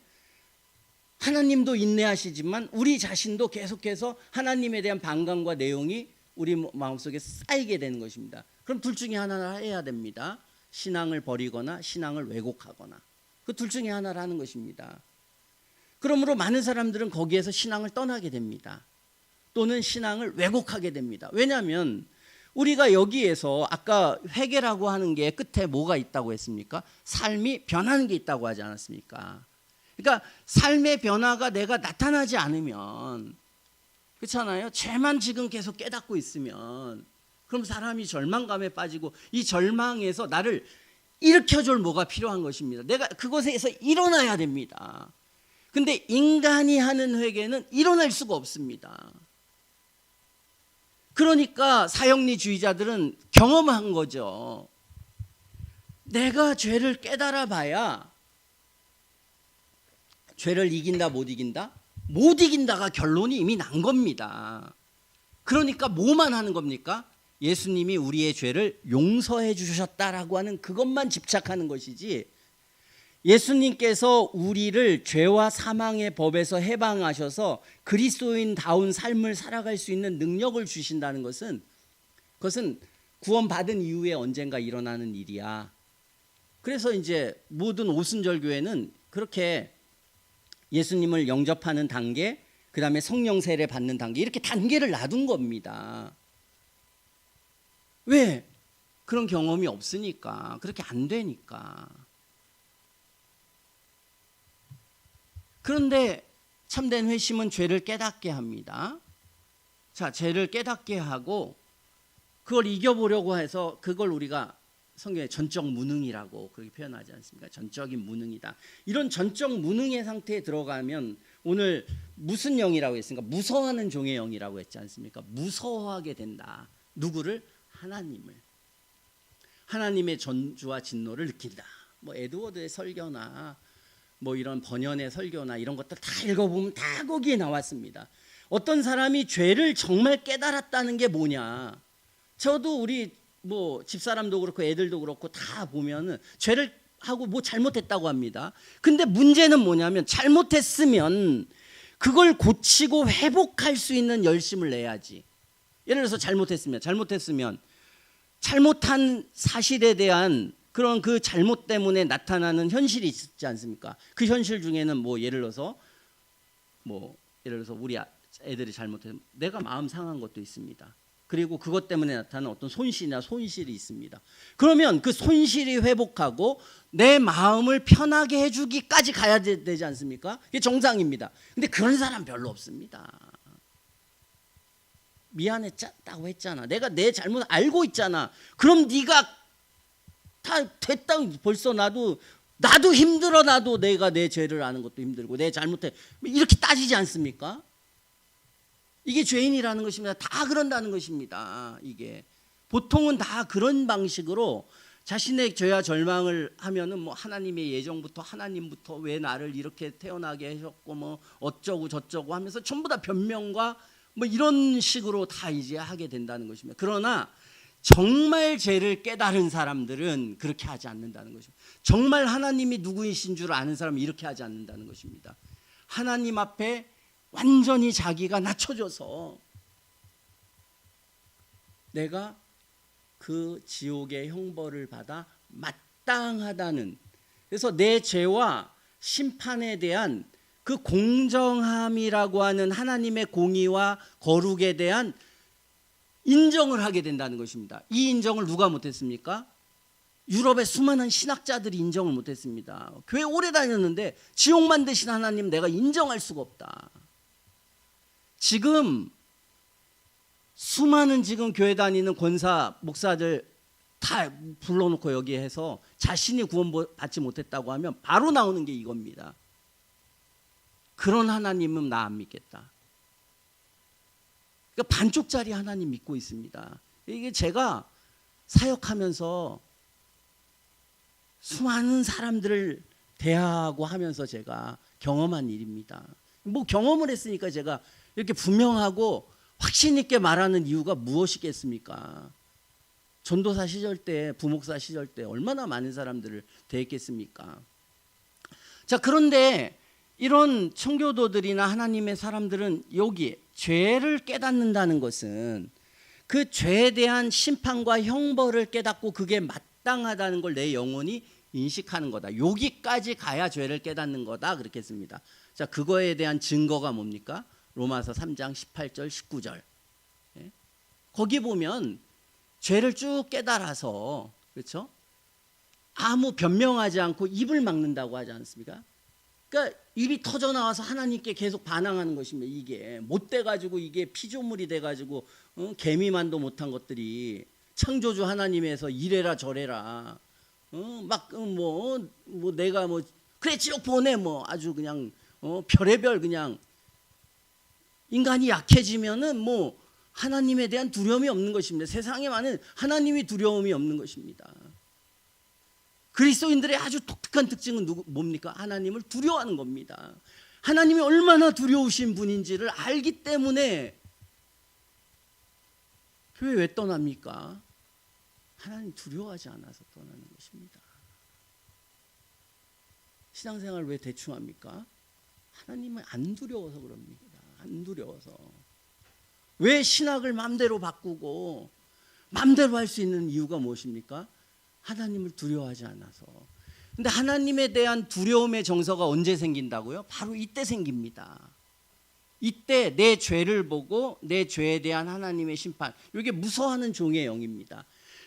[SPEAKER 1] 하나님도 인내하시지만 우리 자신도 계속해서 하나님에 대한 반감과 내용이 우리 마음속에 쌓이게 되는 것입니다. 그럼 둘 중에 하나를 해야 됩니다. 신앙을 버리거나 신앙을 왜곡하거나, 그 둘 중에 하나를 하는 것입니다. 그러므로 많은 사람들은 거기에서 신앙을 떠나게 됩니다. 또는 신앙을 왜곡하게 됩니다. 왜냐하면 우리가 여기에서 아까 회개라고 하는 게 끝에 뭐가 있다고 했습니까? 삶이 변하는 게 있다고 하지 않았습니까? 그러니까 삶의 변화가 내가 나타나지 않으면, 그렇잖아요. 죄만 지금 계속 깨닫고 있으면 그럼 사람이 절망감에 빠지고, 이 절망에서 나를 일으켜줄 뭐가 필요한 것입니다. 내가 그곳에서 일어나야 됩니다. 근데 인간이 하는 회개는 일어날 수가 없습니다. 그러니까 사형리주의자들은 경험한 거죠. 내가 죄를 깨달아 봐야, 죄를 이긴다 못 이긴다? 못 이긴다가 결론이 이미 난 겁니다. 그러니까 뭐만 하는 겁니까? 예수님이 우리의 죄를 용서해 주셨다라고 하는 그것만 집착하는 것이지, 예수님께서 우리를 죄와 사망의 법에서 해방하셔서 그리스도인다운 삶을 살아갈 수 있는 능력을 주신다는 것은, 그것은 구원받은 이후에 언젠가 일어나는 일이야. 그래서 이제 모든 오순절교회는 그렇게 예수님을 영접하는 단계, 그 다음에 성령 세례 받는 단계, 이렇게 단계를 놔둔 겁니다. 왜? 그런 경험이 없으니까, 그렇게 안 되니까. 그런데 참된 회심은 죄를 깨닫게 합니다. 자, 죄를 깨닫게 하고 그걸 이겨보려고 해서, 그걸 우리가 성경에 전적 무능이라고 그렇게 표현하지 않습니까? 전적인 무능이다. 이런 전적 무능의 상태에 들어가면, 오늘 무슨 영이라고 했습니까? 무서워하는 종의 영이라고 했지 않습니까? 무서워하게 된다. 누구를? 하나님을. 하나님의 전주와 진노를 느낀다. 뭐 에드워드의 설교나 뭐 이런 번연의 설교나 이런 것들 다 읽어보면 다 거기에 나왔습니다. 어떤 사람이 죄를 정말 깨달았다는 게 뭐냐? 저도 우리 뭐 집사람도 그렇고 애들도 그렇고 다 보면은 죄를 하고 뭐 잘못했다고 합니다. 근데 문제는 뭐냐면, 잘못했으면 그걸 고치고 회복할 수 있는 열심을 내야지. 예를 들어서 잘못했으면 잘못한 사실에 대한 그런 그 잘못 때문에 나타나는 현실이 있지 않습니까? 그 현실 중에는 뭐 예를 들어서 우리 애들이 잘못했으면 내가 마음 상한 것도 있습니다. 그리고 그것 때문에 나타나는 어떤 손실이 있습니다. 그러면 그 손실이 회복하고 내 마음을 편하게 해주기까지 가야 되지 않습니까? 이게 정상입니다. 근데 그런 사람 별로 없습니다. 미안했다고 했잖아. 내가 내 잘못 알고 있잖아. 그럼 네가 다 됐다. 벌써 나도 힘들어. 나도 내가 내 죄를 아는 것도 힘들고 내 잘못해. 이렇게 따지지 않습니까? 이게 죄인이라는 것입니다. 다 그런다는 것입니다. 이게 보통은 다 그런 방식으로 자신의 죄와 절망을 하면은 뭐 하나님의 예정부터, 하나님부터 왜 나를 이렇게 태어나게 하셨고 뭐 어쩌고 저쩌고 하면서 전부 다 변명과 뭐 이런 식으로 다 이제 하게 된다는 것입니다. 그러나 정말 죄를 깨달은 사람들은 그렇게 하지 않는다는 것입니다. 정말 하나님이 누구이신 줄 아는 사람은 이렇게 하지 않는다는 것입니다. 하나님 앞에 완전히 자기가 낮춰져서 내가 그 지옥의 형벌을 받아 마땅하다는, 그래서 내 죄와 심판에 대한 그 공정함이라고 하는 하나님의 공의와 거룩에 대한 인정을 하게 된다는 것입니다. 이 인정을 누가 못했습니까? 유럽의 수많은 신학자들이 인정을 못했습니다. 교회 오래 다녔는데 지옥 만드신 하나님 내가 인정할 수가 없다. 지금 수많은 지금 교회 다니는 권사 목사들 다 불러놓고 여기에 해서 자신이 구원받지 못했다고 하면 바로 나오는 게 이겁니다. 그런 하나님은 나 안 믿겠다. 그러니까 반쪽짜리 하나님 믿고 있습니다. 이게 제가 사역하면서 수많은 사람들을 대하고 하면서 제가 경험한 일입니다. 뭐 경험을 했으니까 제가 이렇게 분명하고 확신 있게 말하는 이유가 무엇이겠습니까? 전도사 시절 때, 부목사 시절 때 얼마나 많은 사람들을 대했겠습니까? 자, 그런데 이런 청교도들이나 하나님의 사람들은 여기 죄를 깨닫는다는 것은 그 죄에 대한 심판과 형벌을 깨닫고 그게 마땅하다는 걸 내 영혼이 인식하는 거다. 여기까지 가야 죄를 깨닫는 거다. 그렇게 했습니다. 자, 그거에 대한 증거가 뭡니까? 로마서 3장 18절 19절. 예? 거기 보면 죄를 쭉 깨달아서, 그렇죠? 아무 변명하지 않고 입을 막는다고 하지 않습니까? 그러니까 입이 터져 나와서 하나님께 계속 반항하는 것입니다. 이게 못돼 가지고 이게 피조물이 돼 가지고 개미만도 못한 것들이 창조주 하나님에서 이래라 저래라 뭐 내가 뭐 그래 지옥 보내 뭐 아주 그냥 별의별 그냥 인간이 약해지면은 뭐 하나님에 대한 두려움이 없는 것입니다. 세상에 많은 하나님이 두려움이 없는 것입니다. 그리스도인들의 아주 독특한 특징은 뭡니까? 하나님을 두려워하는 겁니다. 하나님이 얼마나 두려우신 분인지를 알기 때문에 교회 왜 떠납니까? 하나님 두려워하지 않아서 떠나는 것입니다. 신앙생활 왜 대충 합니까? 하나님은 안 두려워서 그럽니다. 안 두려워서. 왜 신학을 마음대로 바꾸고 마음대로 할 수 있는 이유가 무엇입니까? 하나님을 두려워하지 않아서. 근데 하나님에 대한 두려움의 정서가 언제 생긴다고요? 바로 이때 생깁니다. 이때 내 죄를 보고 내 죄에 대한 하나님의 심판, 이게 무서워하는 종의 영입니다.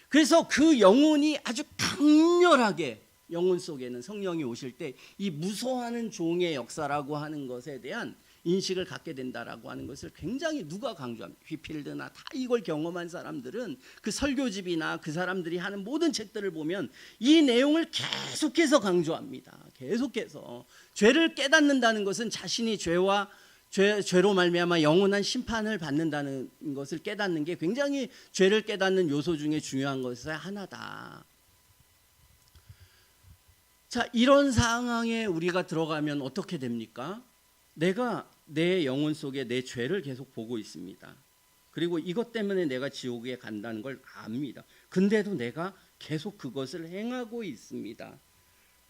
[SPEAKER 1] 그래서 그 영혼이 아주 강렬하게 영혼 속에는 성령이 오실 때 이 무서워하는 종의 역사라고 하는 것에 대한 인식을 갖게 된다라고 하는 것을 굉장히 누가 강조합니까? 휘필드나 다 이걸 경험한 사람들은 그 설교집이나 그 사람들이 하는 모든 책들을 보면 이 내용을 계속해서 강조합니다. 계속해서 죄를 깨닫는다는 것은 자신이 죄로 말미암아 영원한 심판을 받는다는 것을 깨닫는 게 굉장히 죄를 깨닫는 요소 중에 중요한 것의 하나다. 자, 이런 상황에 우리가 들어가면 어떻게 됩니까? 내가 내 영혼 속에 내 죄를 계속 보고 있습니다. 그리고 이것 때문에 내가 지옥에 간다는 걸 압니다. 근데도 내가 계속 그것을 행하고 있습니다.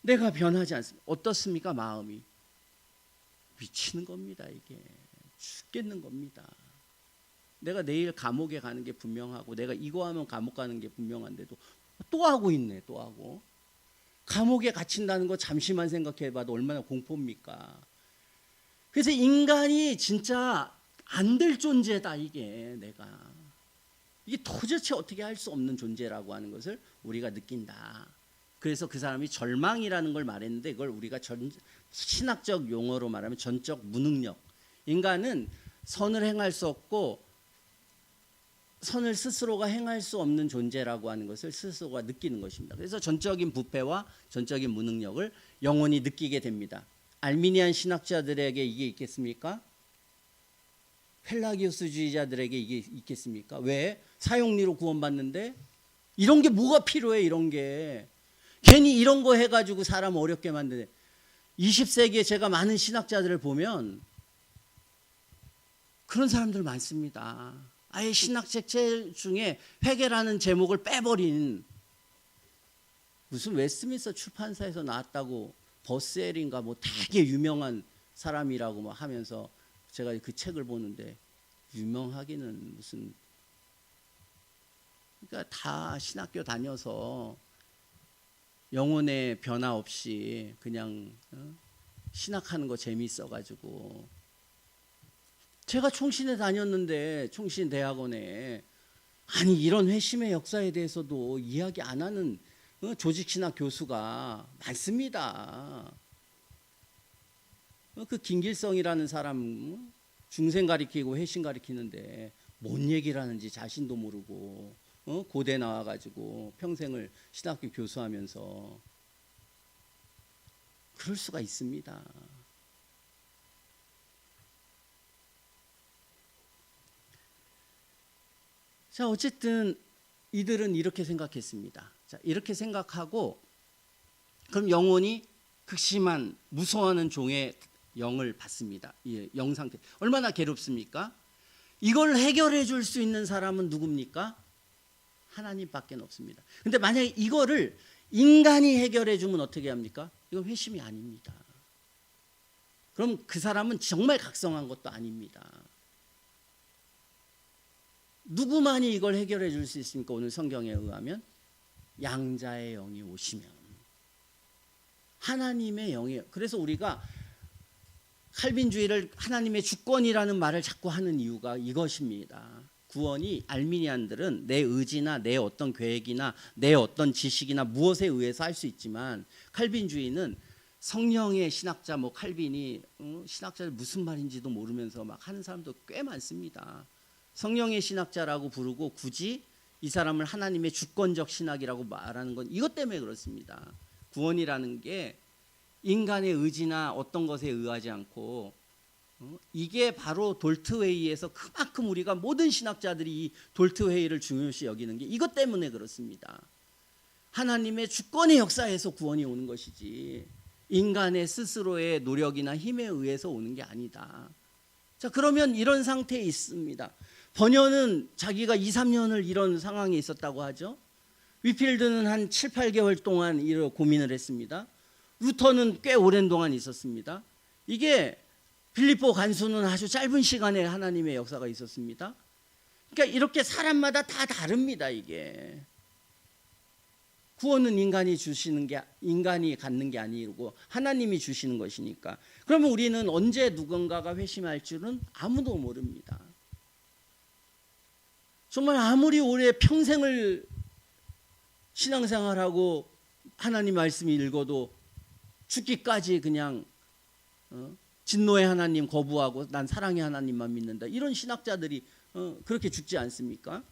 [SPEAKER 1] 내가 변하지 않습니다. 어떻습니까? 마음이 미치는 겁니다. 이게 죽겠는 겁니다. 내가 내일 감옥에 가는 게 분명하고 내가 이거 하면 감옥 가는 게 분명한데도 또 하고 있네. 또 하고. 감옥에 갇힌다는 거 잠시만 생각해봐도 얼마나 공포입니까? 그래서 인간이 진짜 안 될 존재다. 이게 도대체 어떻게 할 수 없는 존재라고 하는 것을 우리가 느낀다. 그래서 그 사람이 절망이라는 걸 말했는데 이걸 우리가 신학적 용어로 말하면 전적 무능력. 인간은 선을 행할 수 없고 선을 스스로가 행할 수 없는 존재라고 하는 것을 스스로가 느끼는 것입니다. 그래서 전적인 부패와 전적인 무능력을 영혼이 느끼게 됩니다. 알미니안 신학자들에게 이게 있겠습니까? 펠라기오스주의자들에게 이게 있겠습니까? 왜? 사용리로 구원받는데 이런 게 뭐가 필요해? 이런 게 괜히 이런 거 해가지고 사람 어렵게 만드네. 20세기에 제가 많은 신학자들을 보면 그런 사람들 많습니다. 아예 신학책 중에 회개라는 제목을 빼버린 무슨 웨스트민스터 출판사에서 나왔다고 버스엘인가 뭐 되게 유명한 사람이라고 막 하면서 제가 그 책을 보는데 유명하기는 무슨 그러니까 다 신학교 다녀서 영혼의 변화 없이 그냥 신학하는 거 재미있어가지고 제가 총신에 다녔는데 총신 대학원에 아니 이런 회심의 역사에 대해서도 이야기 안 하는 조직신학 교수가 많습니다. 그 김길성이라는 사람 중생 가리키고 회신 가리키는데 뭔 얘기를 하는지 자신도 모르고 고대 나와가지고 평생을 신학교 교수하면서 그럴 수가 있습니다. 자, 어쨌든 이들은 이렇게 생각했습니다. 자, 이렇게 생각하고 그럼 영혼이 극심한 무서워하는 종의 영을 받습니다. 영 상태. 얼마나 괴롭습니까? 이걸 해결해 줄 수 있는 사람은 누굽니까? 하나님밖에 없습니다. 근데 만약에 이거를 인간이 해결해 주면 어떻게 합니까? 이건 회심이 아닙니다. 그럼 그 사람은 정말 각성한 것도 아닙니다. 누구만이 이걸 해결해 줄 수 있습니까? 오늘 성경에 의하면 양자의 영이 오시면 하나님의 영이에요. 그래서 우리가 칼빈주의를 하나님의 주권이라는 말을 자꾸 하는 이유가 이것입니다. 구원이 알미니안들은 내 의지나 내 어떤 계획이나 내 어떤 지식이나 무엇에 의해서 할 수 있지만 칼빈주의는 성령의 신학자 뭐 칼빈이 신학자들 무슨 말인지도 모르면서 막 하는 사람도 꽤 많습니다. 성령의 신학자라고 부르고 굳이 이 사람을 하나님의 주권적 신학이라고 말하는 건 이것 때문에 그렇습니다. 구원이라는 게 인간의 의지나 어떤 것에 의하지 않고 이게 바로 돌트웨이에서 그만큼 우리가 모든 신학자들이 이 돌트웨이를 중요시 여기는 게 이것 때문에 그렇습니다. 하나님의 주권의 역사에서 구원이 오는 것이지 인간의 스스로의 노력이나 힘에 의해서 오는 게 아니다. 자, 그러면 이런 상태에 있습니다. 번연은 자기가 2, 3년을 이런 상황에 있었다고 하죠. 위필드는 한 7, 8개월 동안 이런 고민을 했습니다. 루터는 꽤 오랜 동안 있었습니다. 이게 빌립보 간수는 아주 짧은 시간에 하나님의 역사가 있었습니다. 그러니까 이렇게 사람마다 다 다릅니다. 이게 구원은 인간이 주시는 게 인간이 갖는 게 아니고 하나님이 주시는 것이니까. 그러면 우리는 언제 누군가가 회심할 줄은 아무도 모릅니다. 정말 아무리 오래 평생을 신앙생활하고 하나님 말씀 읽어도 죽기까지 그냥 진노의 하나님 거부하고 난 사랑의 하나님만 믿는다. 이런 신학자들이 그렇게 죽지 않습니까?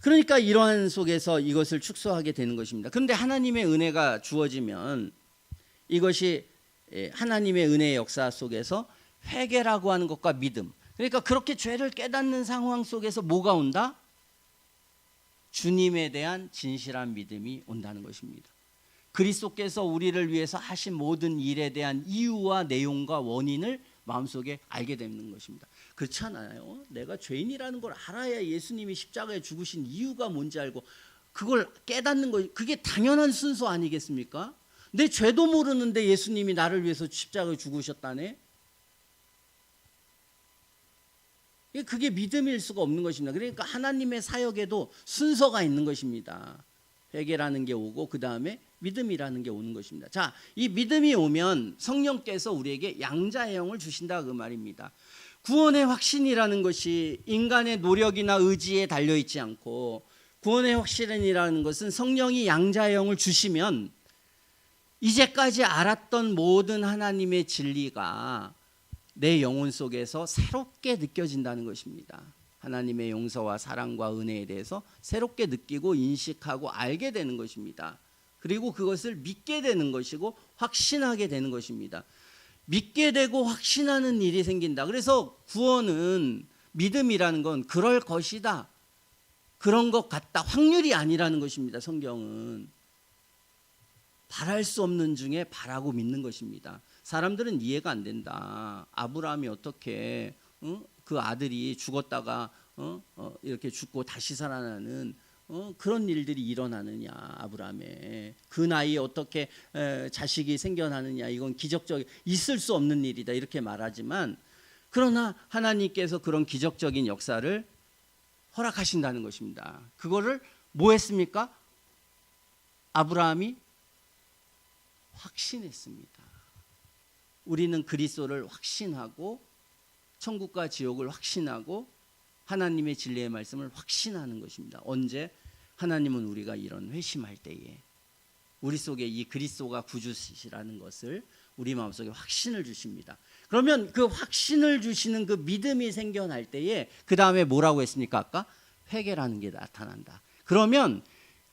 [SPEAKER 1] 그러니까 이러한 속에서 이것을 축소하게 되는 것입니다. 그런데 하나님의 은혜가 주어지면 이것이 하나님의 은혜의 역사 속에서 회개라고 하는 것과 믿음. 그러니까 그렇게 죄를 깨닫는 상황 속에서 뭐가 온다? 주님에 대한 진실한 믿음이 온다는 것입니다. 그리스도께서 우리를 위해서 하신 모든 일에 대한 이유와 내용과 원인을 마음속에 알게 되는 것입니다. 그렇지 않아요? 내가 죄인이라는 걸 알아야 예수님이 십자가에 죽으신 이유가 뭔지 알고 그걸 깨닫는 거, 그게 당연한 순서 아니겠습니까? 내 죄도 모르는데 예수님이 나를 위해서 십자가에 죽으셨다네? 그게 믿음일 수가 없는 것입니다. 그러니까 하나님의 사역에도 순서가 있는 것입니다. 회개라는 게 오고 그 다음에 믿음이라는 게 오는 것입니다. 자, 이 믿음이 오면 성령께서 우리에게 양자의 영을 주신다 그 말입니다. 구원의 확신이라는 것이 인간의 노력이나 의지에 달려있지 않고 구원의 확신이라는 것은 성령이 양자의 영을 주시면 이제까지 알았던 모든 하나님의 진리가 내 영혼 속에서 새롭게 느껴진다는 것입니다. 하나님의 용서와 사랑과 은혜에 대해서 새롭게 느끼고 인식하고 알게 되는 것입니다. 그리고 그것을 믿게 되는 것이고 확신하게 되는 것입니다. 믿게 되고 확신하는 일이 생긴다. 그래서 구원은 믿음이라는 건 그럴 것이다, 그런 것 같다, 확률이 아니라는 것입니다. 성경은 바랄 수 없는 중에 바라고 믿는 것입니다. 사람들은 이해가 안 된다. 아브라함이 어떻게 그 아들이 죽었다가 이렇게 죽고 다시 살아나는 그런 일들이 일어나느냐. 아브라함의 그 나이에 어떻게 자식이 생겨나느냐. 이건 기적적, 있을 수 없는 일이다 이렇게 말하지만, 그러나 하나님께서 그런 기적적인 역사를 허락하신다는 것입니다. 그거를 뭐 했습니까? 아브라함이 확신했습니다. 우리는 그리스도를 확신하고 천국과 지옥을 확신하고 하나님의 진리의 말씀을 확신하는 것입니다. 언제? 하나님은 우리가 이런 회심할 때에 우리 속에 이 그리스도가 구주시라는 것을 우리 마음속에 확신을 주십니다. 그러면 그 확신을 주시는 그 믿음이 생겨날 때에 그 다음에 뭐라고 했습니까? 아까 회개라는 게 나타난다. 그러면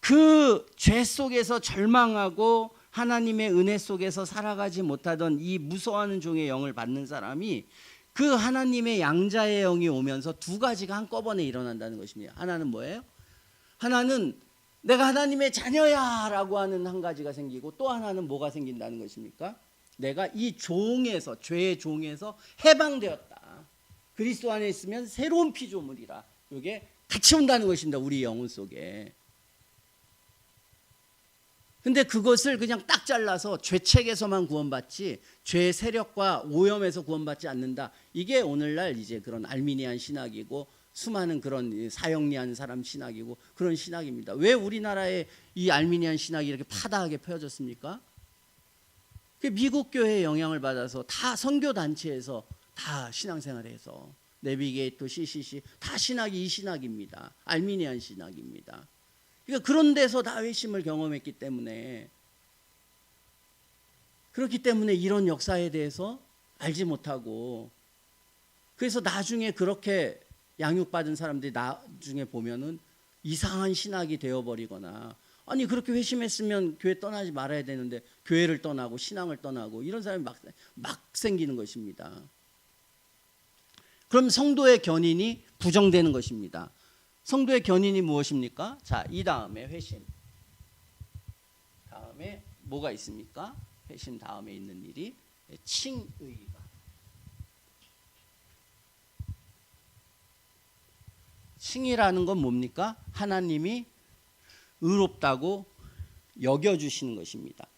[SPEAKER 1] 그 죄 속에서 절망하고 하나님의 은혜 속에서 살아가지 못하던 이 무서워하는 종의 영을 받는 사람이 그 하나님의 양자의 영이 오면서 두 가지가 한꺼번에 일어난다는 것입니다. 하나는 뭐예요? 하나는 내가 하나님의 자녀야 라고 하는 한 가지가 생기고, 또 하나는 뭐가 생긴다는 것입니까? 내가 이 종에서, 죄의 종에서 해방되었다. 그리스도 안에 있으면 새로운 피조물이라. 이게 같이 온다는 것입니다. 우리 영혼 속에. 근데 그것을 그냥 딱 잘라서 죄책에서만 구원받지 죄의 세력과 오염에서 구원받지 않는다. 이게 오늘날 이제 그런 알미니안 신학이고 수많은 그런 사형리하는 사람 신학이고 그런 신학입니다. 왜 우리나라에 이 알미니안 신학이 이렇게 파다하게 펴졌습니까? 미국 교회의 영향을 받아서 다 선교 단체에서 다 신앙생활해서 내비게이터, CCC 다 신학이 이 신학입니다. 알미니안 신학입니다. 그러니까 그런 데서 다 회심을 경험했기 때문에, 그렇기 때문에 이런 역사에 대해서 알지 못하고, 그래서 나중에 그렇게 양육받은 사람들이 나중에 보면은 이상한 신학이 되어버리거나, 아니 그렇게 회심했으면 교회 떠나지 말아야 되는데 교회를 떠나고 신앙을 떠나고 이런 사람이 막 생기는 것입니다. 그럼 성도의 견인이 부정되는 것입니다. 성도의 견인이 무엇입니까? 자, 이 다음에 회심. 다음에 뭐가 있습니까? 회심 다음에 있는 일이 칭의가. 칭의라는 건 뭡니까? 하나님이 의롭다고 여겨주시는 것입니다.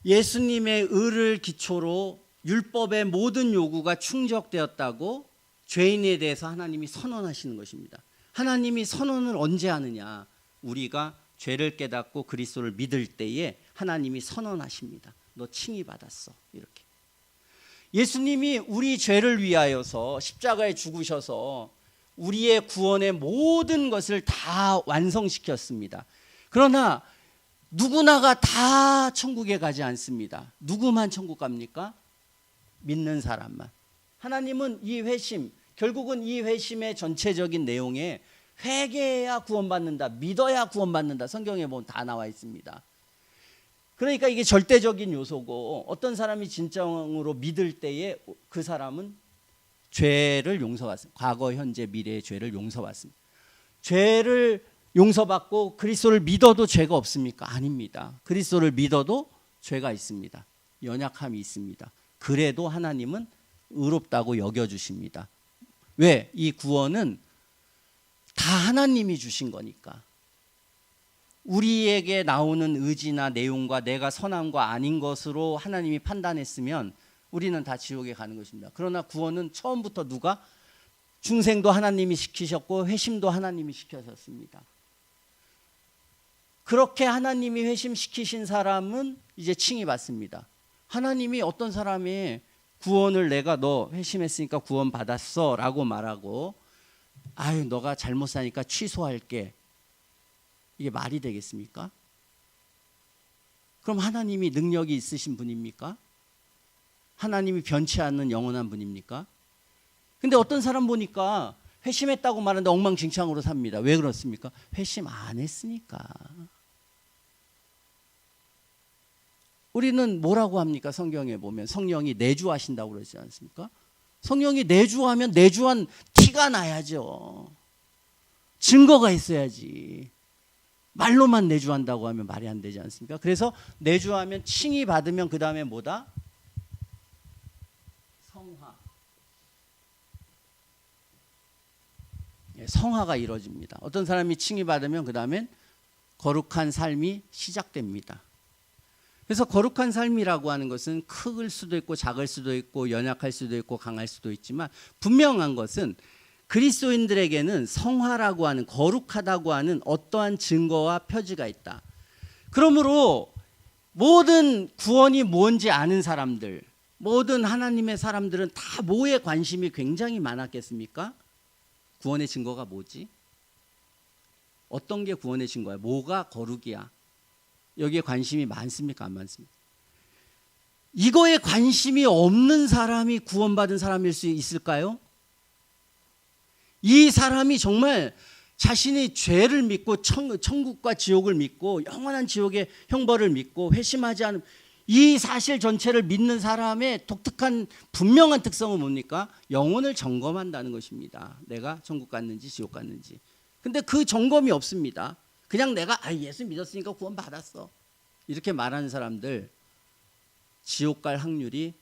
[SPEAKER 1] 예수님의 의를 기초로 율법의 모든 요구가 충족되었다고 죄인에 대해서 하나님이 선언하시는 것입니다. 하나님이 선언을 언제 하느냐? 우리가 죄를 깨닫고 그리스도를 믿을 때에 하나님이 선언하십니다. 너 칭의 받았어. 이렇게. 예수님이 우리 죄를 위하여서 십자가에 죽으셔서 우리의 구원의 모든 것을 다 완성시켰습니다. 그러나 누구나가 다 천국에 가지 않습니다. 누구만 천국 갑니까? 믿는 사람만. 하나님은 이 회심, 결국은 이 회심의 전체적인 내용에 회개해야 구원받는다, 믿어야 구원받는다, 성경에 보면 다 나와 있습니다. 그러니까 이게 절대적인 요소고, 어떤 사람이 진정으로 믿을 때에 그 사람은 죄를 용서받습니다. 과거, 현재, 미래의 죄를 용서받습니다. 죄를 용서받고 그리스도를 믿어도 죄가 없습니까? 아닙니다. 그리스도를 믿어도 죄가 있습니다. 연약함이 있습니다. 그래도 하나님은 의롭다고 여겨주십니다. 왜? 이 구원은 다 하나님이 주신 거니까. 우리에게 나오는 의지나 내용과 내가 선함과 아닌 것으로 하나님이 판단했으면 우리는 다 지옥에 가는 것입니다. 그러나 구원은 처음부터 누가? 중생도 하나님이 시키셨고 회심도 하나님이 시키셨습니다. 그렇게 하나님이 회심시키신 사람은 이제 칭의 받습니다. 하나님이 어떤 사람이 구원을 내가 너 회심했으니까 구원 받았어 라고 말하고, 아유 너가 잘못 사니까 취소할게, 이게 말이 되겠습니까? 그럼 하나님이 능력이 있으신 분입니까? 하나님이 변치 않는 영원한 분입니까? 근데 어떤 사람 보니까 회심했다고 말하는데 엉망진창으로 삽니다. 왜 그렇습니까? 회심 안 했으니까. 우리는 뭐라고 합니까? 성경에 보면 성령이 내주하신다고 그러지 않습니까? 성령이 내주하면 내주한 티가 나야죠. 증거가 있어야지. 말로만 내주한다고 하면 말이 안 되지 않습니까? 그래서 내주하면 칭의 받으면 그 다음에 뭐다? 성화. 성화가 이루어집니다. 어떤 사람이 칭의 받으면 그 다음엔 거룩한 삶이 시작됩니다. 그래서 거룩한 삶이라고 하는 것은 클 수도 있고 작을 수도 있고 연약할 수도 있고 강할 수도 있지만, 분명한 것은 그리스도인들에게는 성화라고 하는, 거룩하다고 하는 어떠한 증거와 표지가 있다. 그러므로 모든 구원이 뭔지 아는 사람들, 모든 하나님의 사람들은 다 뭐에 관심이 굉장히 많았겠습니까? 구원의 증거가 뭐지? 어떤 게 구원의 증거야? 뭐가 거룩이야? 여기에 관심이 많습니까? 안 많습니까? 이거에 관심이 없는 사람이 구원받은 사람일 수 있을까요? 이 사람이 정말 자신이 죄를 믿고 천국과 지옥을 믿고 영원한 지옥의 형벌을 믿고 회심하지 않은 이 사실 전체를 믿는 사람의 독특한 분명한 특성은 뭡니까? 영혼을 점검한다는 것입니다. 내가 천국 갔는지 지옥 갔는지. 근데 그 점검이 없습니다. 그냥 내가 예수 믿었으니까 구원 받았어. 이렇게 말하는 사람들 지옥 갈 확률이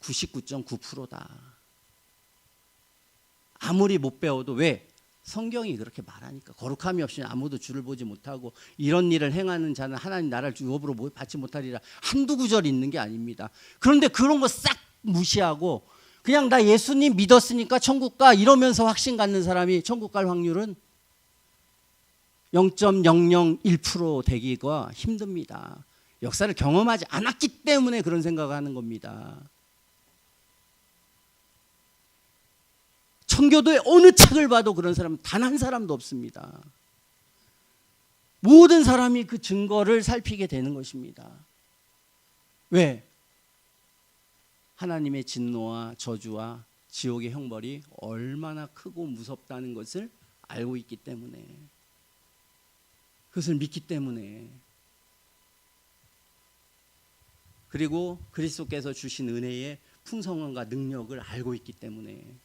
[SPEAKER 1] 99.9%다. 아무리 못 배워도 왜? 성경이 그렇게 말하니까. 거룩함이 없이는 아무도 주를 보지 못하고 이런 일을 행하는 자는 하나님 나라를 유업으로 받지 못하리라. 한두 구절 있는 게 아닙니다. 그런데 그런 거 싹 무시하고 그냥 나 예수님 믿었으니까 천국 가 이러면서 확신 갖는 사람이 천국 갈 확률은 0.001% 되기가 힘듭니다. 역사를 경험하지 않았기 때문에 그런 생각을 하는 겁니다. 청교도의 어느 책을 봐도 그런 사람 단 한 사람도 없습니다. 모든 사람이 그 증거를 살피게 되는 것입니다. 왜? 하나님의 진노와 저주와 지옥의 형벌이 얼마나 크고 무섭다는 것을 알고 있기 때문에, 그것을 믿기 때문에, 그리고 그리스도께서 주신 은혜의 풍성함과 능력을 알고 있기 때문에,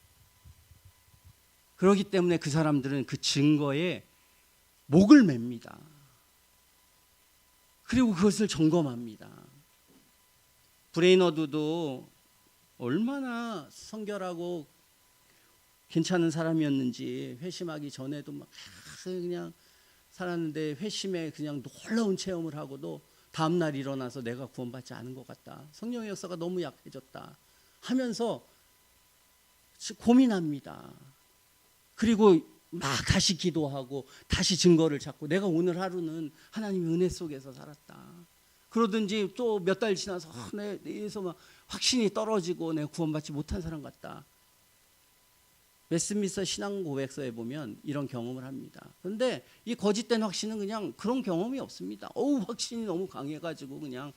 [SPEAKER 1] 그렇기 때문에 그 사람들은 그 증거에 목을 맵니다. 그리고 그것을 점검합니다. 브레이너드도 얼마나 성결하고 괜찮은 사람이었는지 회심하기 전에도 막 그냥 살았는데 회심에 그냥 놀라운 체험을 하고도 다음날 일어나서 내가 구원받지 않은 것 같다. 성령의 역사가 너무 약해졌다 하면서 고민합니다. 그리고 막 다시 기도하고 다시 증거를 찾고 내가 오늘 하루는 하나님의 은혜 속에서 살았다. 그러든지 또 몇 달 지나서 내에서 막 확신이 떨어지고 내가 구원받지 못한 사람 같다. 웨스민스터 신앙 고백서에 보면 이런 경험을 합니다. 그런데 이 거짓된 확신은 그냥 그런 경험이 없습니다. 확신이 너무 강해가지고 그냥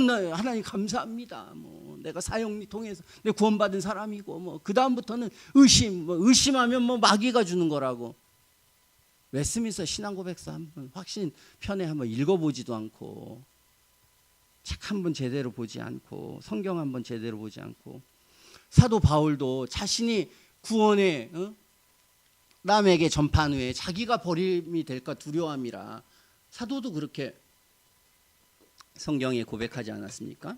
[SPEAKER 1] 나 하나님 감사합니다. 뭐 내가 사형리 통해서 내 구원받은 사람이고 뭐 그 다음부터는 의심하면 뭐 마귀가 주는 거라고. 웨스민스터 신앙 고백서 한번 확신 편에 한번 읽어보지도 않고 책 한번 제대로 보지 않고 성경 한번 제대로 보지 않고 사도 바울도 자신이 구원의 남에게 전파한 후에 자기가 버림이 될까 두려움이라 사도도 그렇게 성경에 고백하지 않았습니까?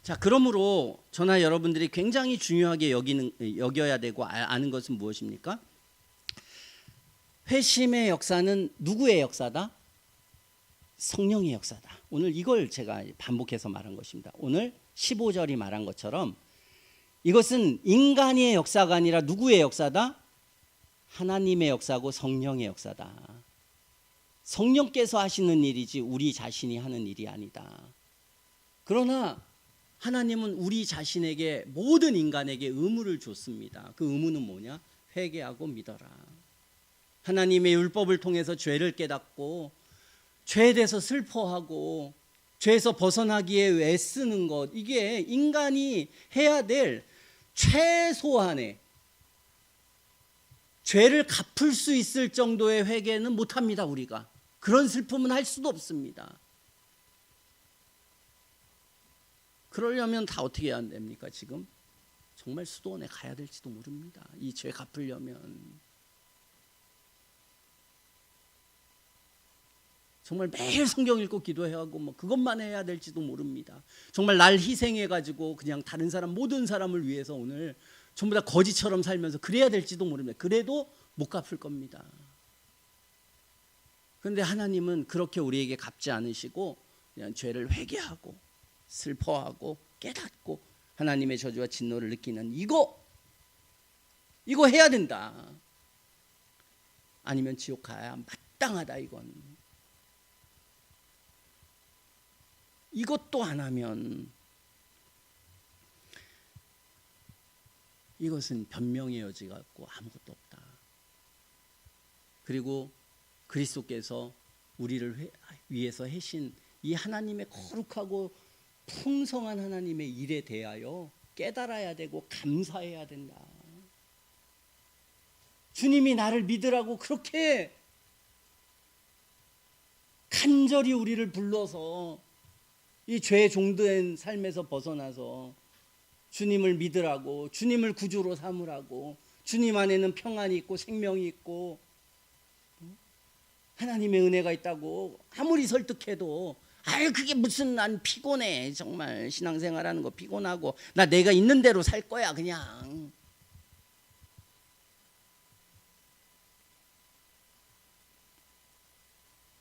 [SPEAKER 1] 자, 그러므로 저나 여러분들이 굉장히 중요하게 여겨야 되고 아는 것은 무엇입니까? 회심의 역사는 누구의 역사다? 성령의 역사다. 오늘 이걸 제가 반복해서 말한 것입니다. 오늘 15절이 말한 것처럼 이것은 인간의 역사가 아니라 누구의 역사다? 하나님의 역사고 성령의 역사다. 성령께서 하시는 일이지 우리 자신이 하는 일이 아니다. 그러나 하나님은 우리 자신에게 모든 인간에게 의무를 줬습니다. 그 의무는 뭐냐? 회개하고 믿어라. 하나님의 율법을 통해서 죄를 깨닫고 죄에 대해서 슬퍼하고 죄에서 벗어나기에 애쓰는 것, 이게 인간이 해야 될 최소한의 죄를 갚을 수 있을 정도의 회개는 못합니다. 우리가 그런 슬픔은 할 수도 없습니다. 그러려면 다 어떻게 해야 됩니까? 지금 정말 수도원에 가야 될지도 모릅니다. 이 죄 갚으려면 정말 매일 성경 읽고 기도해야 하고 뭐 그것만 해야 될지도 모릅니다. 정말 날 희생해가지고 그냥 다른 사람 모든 사람을 위해서 오늘 전부 다 거지처럼 살면서 그래야 될지도 모릅니다. 그래도 못 갚을 겁니다. 그런데 하나님은 그렇게 우리에게 갚지 않으시고 그냥 죄를 회개하고 슬퍼하고 깨닫고 하나님의 저주와 진노를 느끼는 이거 해야 된다. 아니면 지옥 가야 마땅하다. 이것도 안 하면 이것은 변명의 여지가 없고 아무것도 없다. 그리고 그리스도께서 우리를 위해서 하신 이 하나님의 거룩하고 풍성한 하나님의 일에 대하여 깨달아야 되고 감사해야 된다. 주님이 나를 믿으라고 그렇게 간절히 우리를 불러서 이 죄에 종된 삶에서 벗어나서 주님을 믿으라고, 주님을 구주로 삼으라고, 주님 안에는 평안이 있고 생명이 있고 하나님의 은혜가 있다고 아무리 설득해도 아유 그게 무슨, 난 피곤해, 정말 신앙생활하는 거 피곤하고 나 내가 있는 대로 살 거야 그냥.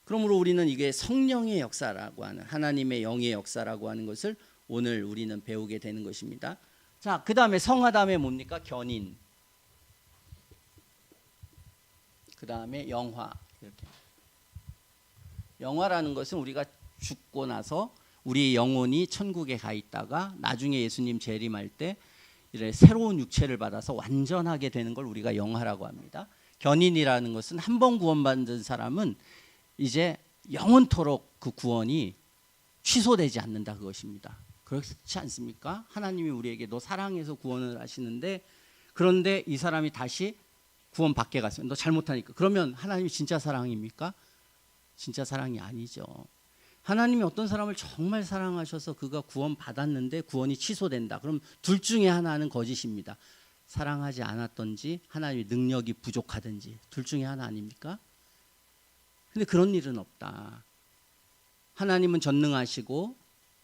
[SPEAKER 1] 그러므로 우리는 이게 성령의 역사라고 하는, 하나님의 영의 역사라고 하는 것을 오늘 우리는 배우게 되는 것입니다. 자, 그 다음에 성화 다음에 뭡니까? 견인. 그 다음에 영화. 이렇게. 영화라는 것은 우리가 죽고 나서 우리 영혼이 천국에 가 있다가 나중에 예수님 재림할 때 이래 새로운 육체를 받아서 완전하게 되는 걸 우리가 영화라고 합니다. 견인이라는 것은 한 번 구원받은 사람은 이제 영원토록 그 구원이 취소되지 않는다, 그것입니다. 그렇지 않습니까? 하나님이 우리에게 너 사랑해서 구원을 하시는데, 그런데 이 사람이 다시 구원 받게 갔으면 너 잘못하니까, 그러면 하나님이 진짜 사랑입니까? 진짜 사랑이 아니죠. 하나님이 어떤 사람을 정말 사랑하셔서 그가 구원 받았는데 구원이 취소된다, 그럼 둘 중에 하나는 거짓입니다. 사랑하지 않았던지 하나님의 능력이 부족하든지 둘 중에 하나 아닙니까? 근데 그런 일은 없다. 하나님은 전능하시고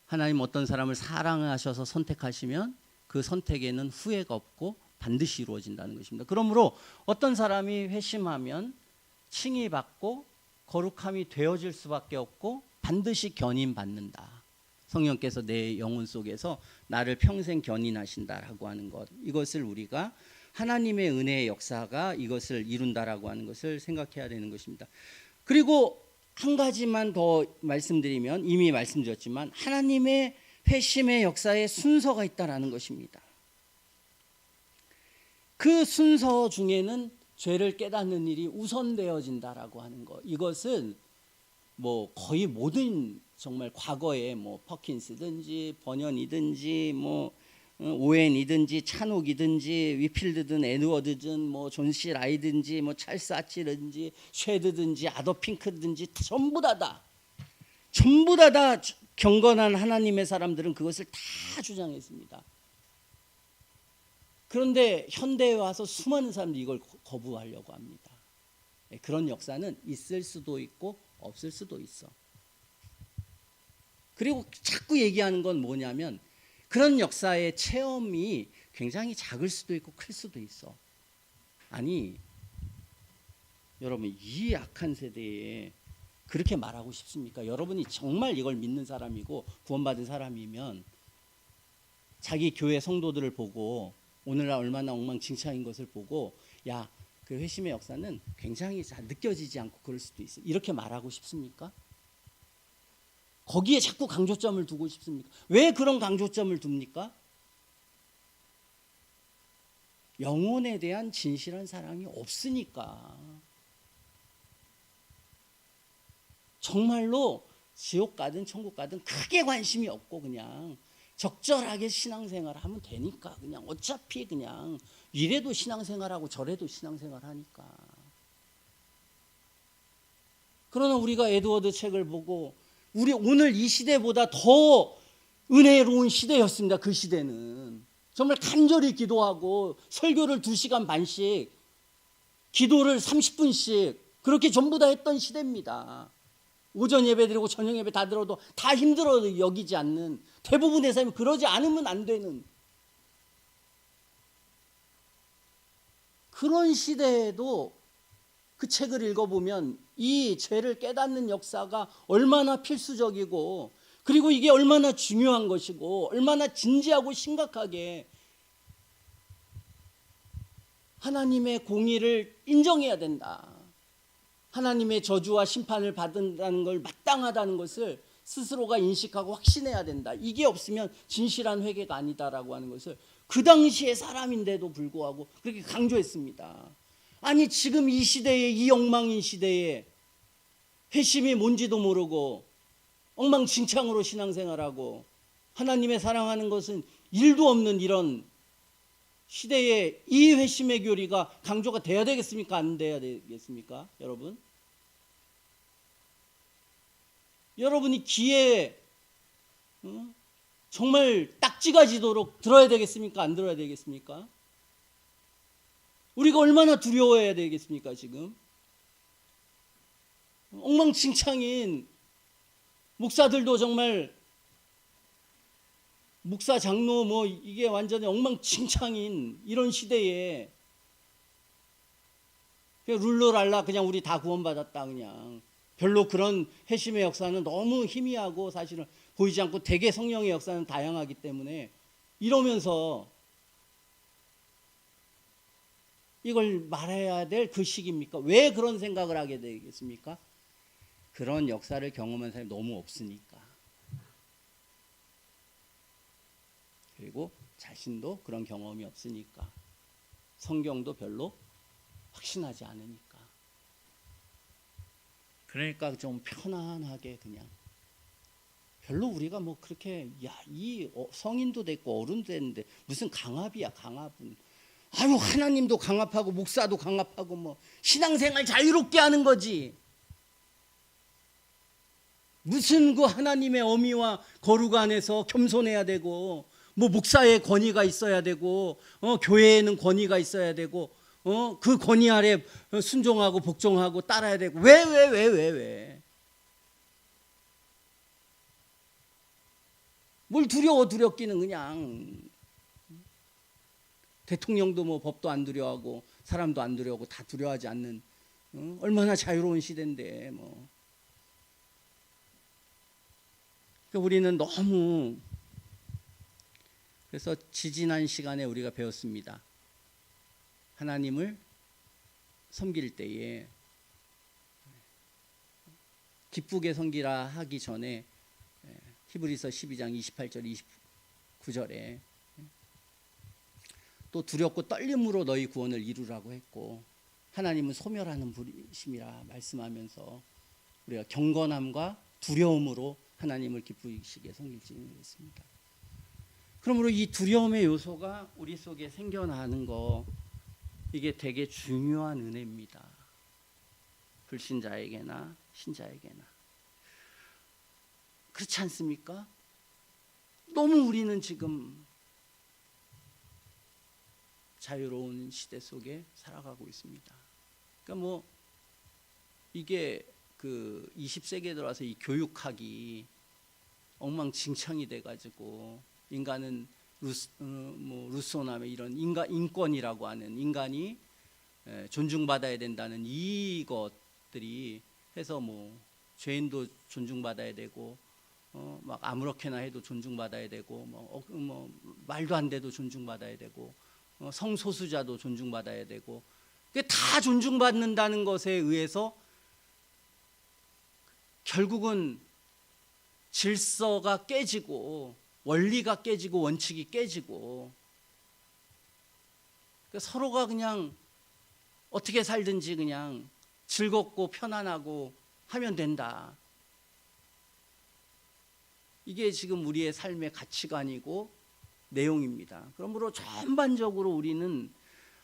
[SPEAKER 1] 하나님 어떤 사람을 사랑하셔서 선택하시면 그 선택에는 후회가 없고 반드시 이루어진다는 것입니다. 그러므로 어떤 사람이 회심하면 칭의받고 거룩함이 되어질 수밖에 없고 반드시 견인받는다. 성령께서 내 영혼 속에서 나를 평생 견인하신다라고 하는 것, 이것을 우리가 하나님의 은혜의 역사가 이것을 이룬다라고 하는 것을 생각해야 되는 것입니다. 그리고 한 가지만 더 말씀드리면, 이미 말씀드렸지만 하나님의 회심의 역사에 순서가 있다라는 것입니다. 그 순서 중에는 죄를 깨닫는 일이 우선되어진다라고 하는 것, 이것은 뭐 거의 모든, 정말 과거에 뭐 퍼킨스든지 번연이든지 뭐 오웬이든지 찬옥이든지 위필드든 에드워드든 뭐 존 씨 라이든지 뭐 찰스 아치든지 쉐드든지 아더 핑크든지 전부 다 경건한 하나님의 사람들은 그것을 다 주장했습니다. 그런데 현대에 와서 수많은 사람들이 이걸 거부하려고 합니다. 그런 역사는 있을 수도 있고 없을 수도 있어. 그리고 자꾸 얘기하는 건 뭐냐면, 그런 역사의 체험이 굉장히 작을 수도 있고 클 수도 있어. 아니, 여러분, 이 악한 세대에 그렇게 말하고 싶습니까? 여러분이 정말 이걸 믿는 사람이고 구원받은 사람이면 자기 교회 성도들을 보고 오늘날 얼마나 엉망진창인 것을 보고, 야, 그 회심의 역사는 굉장히 잘 느껴지지 않고 그럴 수도 있어, 이렇게 말하고 싶습니까? 거기에 자꾸 강조점을 두고 싶습니까? 왜 그런 강조점을 둡니까? 영혼에 대한 진실한 사랑이 없으니까. 정말로 지옥 가든 천국 가든 크게 관심이 없고 그냥 적절하게 신앙생활을 하면 되니까, 그냥 어차피 그냥 이래도 신앙생활하고 저래도 신앙생활하니까. 그러나 우리가 에드워드 책을 보고, 우리 오늘 이 시대보다 더 은혜로운 시대였습니다. 그 시대는 정말 간절히 기도하고 설교를 2시간 반씩, 기도를 30분씩 그렇게 전부 다 했던 시대입니다. 오전 예배 드리고 저녁 예배 다 들어도 다 힘들어 여기지 않는, 대부분의 사람이 그러지 않으면 안 되는 그런 시대에도 그 책을 읽어보면 이 죄를 깨닫는 역사가 얼마나 필수적이고, 그리고 이게 얼마나 중요한 것이고 얼마나 진지하고 심각하게 하나님의 공의를 인정해야 된다, 하나님의 저주와 심판을 받는다는 걸 마땅하다는 것을 스스로가 인식하고 확신해야 된다. 이게 없으면 진실한 회개가 아니다라고 하는 것을 그 당시의 사람인데도 불구하고 그렇게 강조했습니다. 아니, 지금 이 시대에, 이 엉망인 시대에 회심이 뭔지도 모르고 엉망진창으로 신앙생활하고 하나님의 사랑하는 것은 일도 없는 이런 시대에 이 회심의 교리가 강조가 돼야 되겠습니까? 안 돼야 되겠습니까? 여러분? 여러분이 귀에 정말 딱지가 지도록 들어야 되겠습니까? 안 들어야 되겠습니까? 우리가 얼마나 두려워해야 되겠습니까? 지금 엉망진창인 목사들도 정말 목사 장로 뭐 이게 완전히 엉망진창인 이런 시대에 룰루랄라 그냥 우리 다 구원받았다 그냥 별로 그런 회심의 역사는 너무 희미하고 사실은 보이지 않고 대개 성령의 역사는 다양하기 때문에 이러면서 이걸 말해야 될 그 시기입니까? 왜 그런 생각을 하게 되겠습니까? 그런 역사를 경험한 사람이 너무 없으니까. 그리고 자신도 그런 경험이 없으니까. 성경도 별로 확신하지 않으니까. 그러니까 좀 편안하게 그냥 별로 우리가 뭐 그렇게 이 성인도 됐고 어른도 됐는데 무슨 강압이야 강압은. 아유 하나님도 강압하고 목사도 강압하고 뭐 신앙생활 자유롭게 하는 거지. 무슨 그 하나님의 어미와 거룩 안에서 겸손해야 되고 뭐 목사의 권위가 있어야 되고 교회에는 권위가 있어야 되고 그 권위 아래 순종하고 복종하고 따라야 되고 왜? 뭘 두렵기는 그냥 대통령도 뭐 법도 안 두려워하고 사람도 안 두려워하고 다 두려워하지 않는 얼마나 자유로운 시대인데 뭐. 그러니까 우리는 너무 그래서 지지난 시간에 우리가 배웠습니다. 하나님을 섬길 때에 기쁘게 섬기라 하기 전에 히브리서 12장 28절 29절에 또 두렵고 떨림으로 너희 구원을 이루라고 했고 하나님은 소멸하는 분이심이라 말씀하면서 우리가 경건함과 두려움으로 하나님을 기쁘시게 섬길지는 있습니다. 그러므로 이 두려움의 요소가 우리 속에 생겨나는 거 이게 되게 중요한 은혜입니다. 불신자에게나 신자에게나 그렇지 않습니까? 너무 우리는 지금 자유로운 시대 속에 살아가고 있습니다. 그러니까 뭐 이게 그 20세기에 들어와서 이 교육학이 엉망진창이 돼가지고 인간은 루소나 이런 인권이라고 하는 인간이 존중받아야 된다는 이것들이 해서 뭐 죄인도 존중받아야 되고 막 아무렇게나 해도 존중받아야 되고 뭐 말도 안 돼도 존중받아야 되고 성소수자도 존중받아야 되고 그게 다 존중받는다는 것에 의해서 결국은 질서가 깨지고 원리가 깨지고 원칙이 깨지고 서로가 그냥 어떻게 살든지 그냥 즐겁고 편안하고 하면 된다. 이게 지금 우리의 삶의 가치관이고 내용입니다. 그러므로 전반적으로 우리는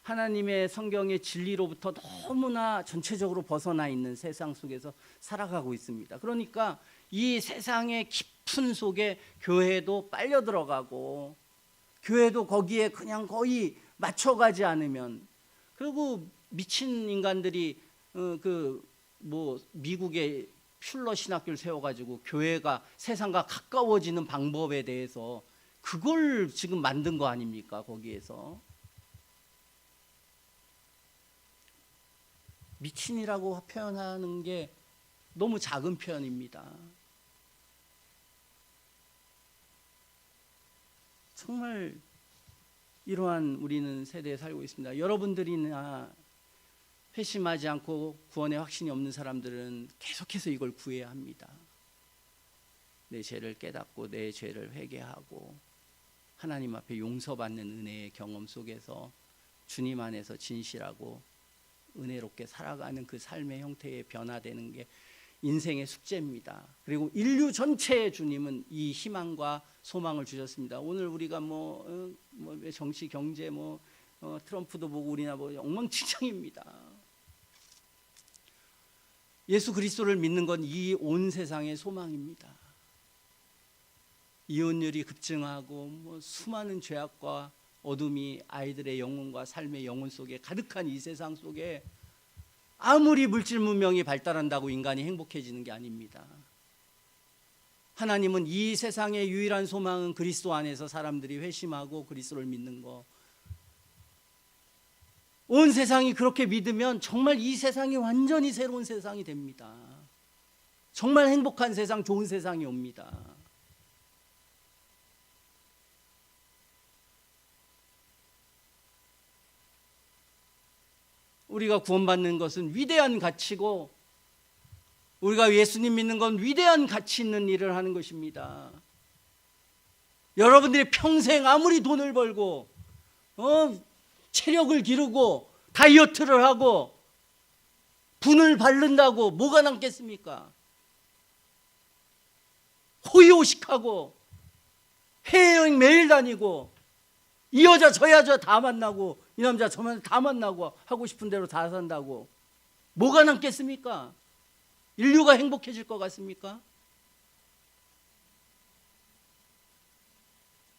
[SPEAKER 1] 하나님의 성경의 진리로부터 너무나 전체적으로 벗어나 있는 세상 속에서 살아가고 있습니다. 그러니까 이 세상의 깊은 속에 교회도 빨려 들어가고 교회도 거기에 그냥 거의 맞춰가지 않으면 그리고 미친 인간들이 뭐 미국의 퓰러 신학교를 세워가지고 교회가 세상과 가까워지는 방법에 대해서 그걸 지금 만든 거 아닙니까? 거기에서 미친이라고 표현하는 게 너무 작은 표현입니다. 정말 이러한 우리는 세대에 살고 있습니다. 여러분들이나 회심하지 않고 구원의 확신이 없는 사람들은 계속해서 이걸 구해야 합니다. 내 죄를 깨닫고 내 죄를 회개하고 하나님 앞에 용서받는 은혜의 경험 속에서 주님 안에서 진실하고 은혜롭게 살아가는 그 삶의 형태에 변화되는 게 인생의 숙제입니다. 그리고 인류 전체에 주님은 이 희망과 소망을 주셨습니다. 오늘 우리가 정치, 경제, 트럼프도 보고 우리나 엉망진창입니다. 예수 그리스도를 믿는 건 이 온 세상의 소망입니다. 이혼율이 급증하고 수많은 죄악과 어둠이 아이들의 영혼과 삶의 영혼 속에 가득한 이 세상 속에 아무리 물질 문명이 발달한다고 인간이 행복해지는 게 아닙니다. 하나님은 이 세상의 유일한 소망은 그리스도 안에서 사람들이 회심하고 그리스도를 믿는 거. 온 세상이 그렇게 믿으면 정말 이 세상이 완전히 새로운 세상이 됩니다. 정말 행복한 세상, 좋은 세상이 옵니다. 우리가 구원받는 것은 위대한 가치고 우리가 예수님 믿는 건 위대한 가치 있는 일을 하는 것입니다. 여러분들이 평생 아무리 돈을 벌고 체력을 기르고 다이어트를 하고 분을 바른다고 뭐가 남겠습니까? 호의호식하고 해외여행 매일 다니고 이 여자 저 여자 다 만나고 이 남자 저 남자 다 만나고 하고 싶은 대로 다 산다고 뭐가 남겠습니까? 인류가 행복해질 것 같습니까?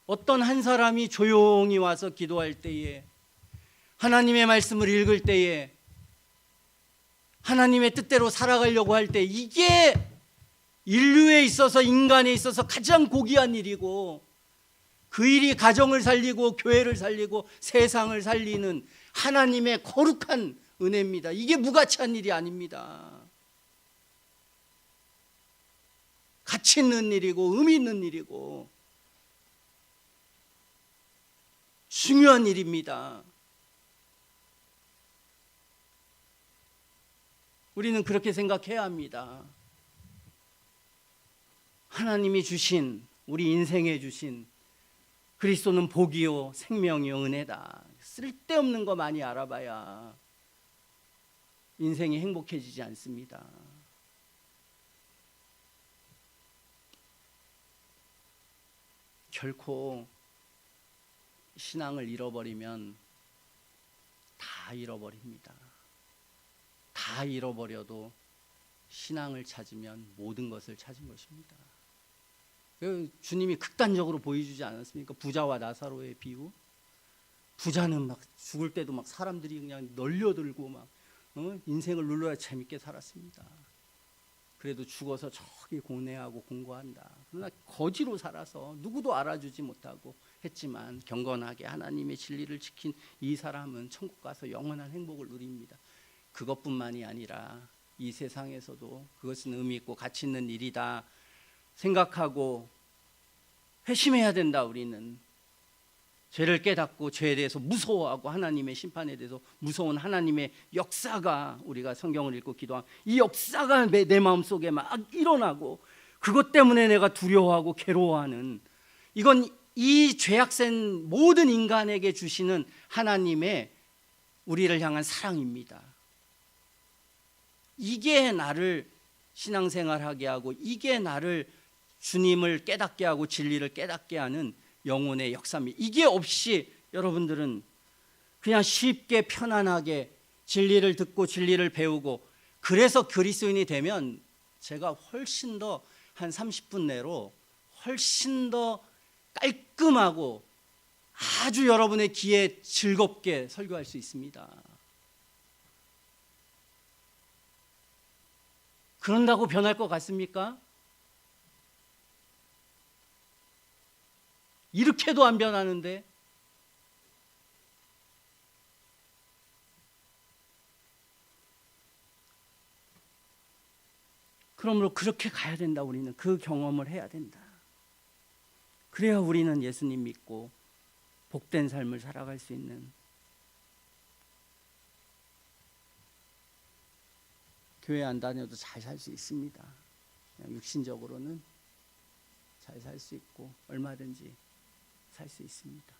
[SPEAKER 1] 어떤 한 사람이 조용히 와서 기도할 때에 하나님의 말씀을 읽을 때에 하나님의 뜻대로 살아가려고 할 때 이게 인류에 있어서 인간에 있어서 가장 고귀한 일이고 그 일이 가정을 살리고 교회를 살리고 세상을 살리는 하나님의 거룩한 은혜입니다. 이게 무가치한 일이 아닙니다. 가치 있는 일이고 의미 있는 일이고 중요한 일입니다. 우리는 그렇게 생각해야 합니다. 하나님이 주신 우리 인생에 주신 그리스도는 복이요 생명이요 은혜다. 쓸데없는 거 많이 알아봐야 인생이 행복해지지 않습니다. 결코 신앙을 잃어버리면 다 잃어버립니다. 다 잃어버려도 신앙을 찾으면 모든 것을 찾은 것입니다. 주님이 극단적으로 보여주지 않았습니까? 부자와 나사로의 비유. 부자는 막 죽을 때도 막 사람들이 그냥 널려들고 막 인생을 눌러야 재밌게 살았습니다. 그래도 죽어서 저기 고뇌하고 공고한다. 그러나 거지로 살아서 누구도 알아주지 못하고 했지만 경건하게 하나님의 진리를 지킨 이 사람은 천국 가서 영원한 행복을 누립니다. 그것뿐만이 아니라 이 세상에서도 그것은 의미 있고 가치 있는 일이다 생각하고 회심해야 된다. 우리는 죄를 깨닫고 죄에 대해서 무서워하고 하나님의 심판에 대해서 무서운 하나님의 역사가 우리가 성경을 읽고 기도한 이 역사가 내 마음속에 막 일어나고 그것 때문에 내가 두려워하고 괴로워하는 이건 이 죄악된 모든 인간에게 주시는 하나님의 우리를 향한 사랑입니다. 이게 나를 신앙생활하게 하고 이게 나를 주님을 깨닫게 하고 진리를 깨닫게 하는 영혼의 역사입니다. 이게 없이 여러분들은 그냥 쉽게 편안하게 진리를 듣고 진리를 배우고 그래서 그리스도인이 되면 제가 훨씬 더 한 30분 내로 훨씬 더 깔끔하고 아주 여러분의 귀에 즐겁게 설교할 수 있습니다. 그런다고 변할 것 같습니까? 이렇게도 안 변하는데 그러므로 그렇게 가야 된다. 우리는 그 경험을 해야 된다. 그래야 우리는 예수님 믿고 복된 삶을 살아갈 수 있는 교회 안 다녀도 잘 살 수 있습니다. 그냥 육신적으로는 잘 살 수 있고 얼마든지 살 수 있습니다.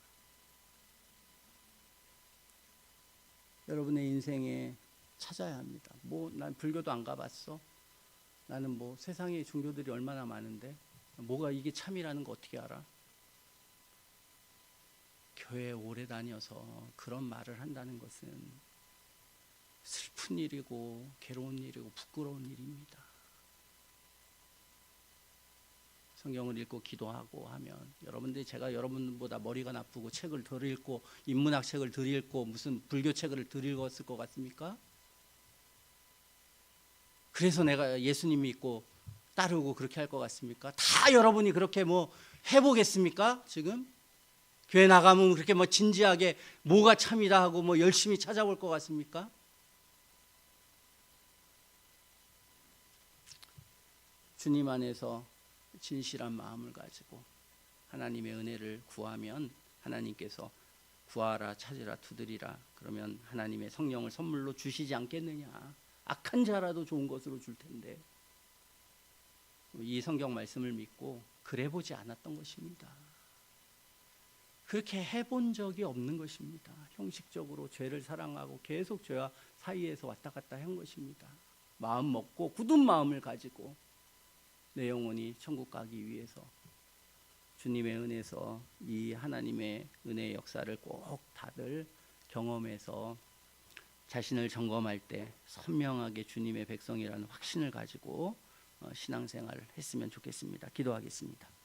[SPEAKER 1] 여러분의 인생에 찾아야 합니다. 난 불교도 안 가봤어. 나는 뭐 세상에 종교들이 얼마나 많은데 뭐가 이게 참이라는 거 어떻게 알아? 교회 오래 다녀서 그런 말을 한다는 것은 슬픈 일이고 괴로운 일이고 부끄러운 일입니다. 성경을 읽고 기도하고 하면 여러분들이 제가 여러분보다 머리가 나쁘고 책을 덜 읽고 인문학 책을 덜 읽고 무슨 불교 책을 덜 읽었을 것 같습니까? 그래서 내가 예수님 믿고 따르고 그렇게 할 것 같습니까? 다 여러분이 그렇게 뭐 해보겠습니까? 지금 교회 나가면 그렇게 뭐 진지하게 뭐가 참이다 하고 뭐 열심히 찾아볼 것 같습니까? 주님 안에서 진실한 마음을 가지고 하나님의 은혜를 구하면 하나님께서 구하라 찾으라 두드리라 그러면 하나님의 성령을 선물로 주시지 않겠느냐. 악한 자라도 좋은 것으로 줄 텐데 이 성경 말씀을 믿고 그래 보지 않았던 것입니다. 그렇게 해본 적이 없는 것입니다. 형식적으로 죄를 사랑하고 계속 죄와 사이에서 왔다 갔다 한 것입니다. 마음 먹고 굳은 마음을 가지고 내 영혼이 천국 가기 위해서 주님의 은혜에서 이 하나님의 은혜의 역사를 꼭 다들 경험해서 자신을 점검할 때 선명하게 주님의 백성이라는 확신을 가지고 신앙생활을 했으면 좋겠습니다. 기도하겠습니다.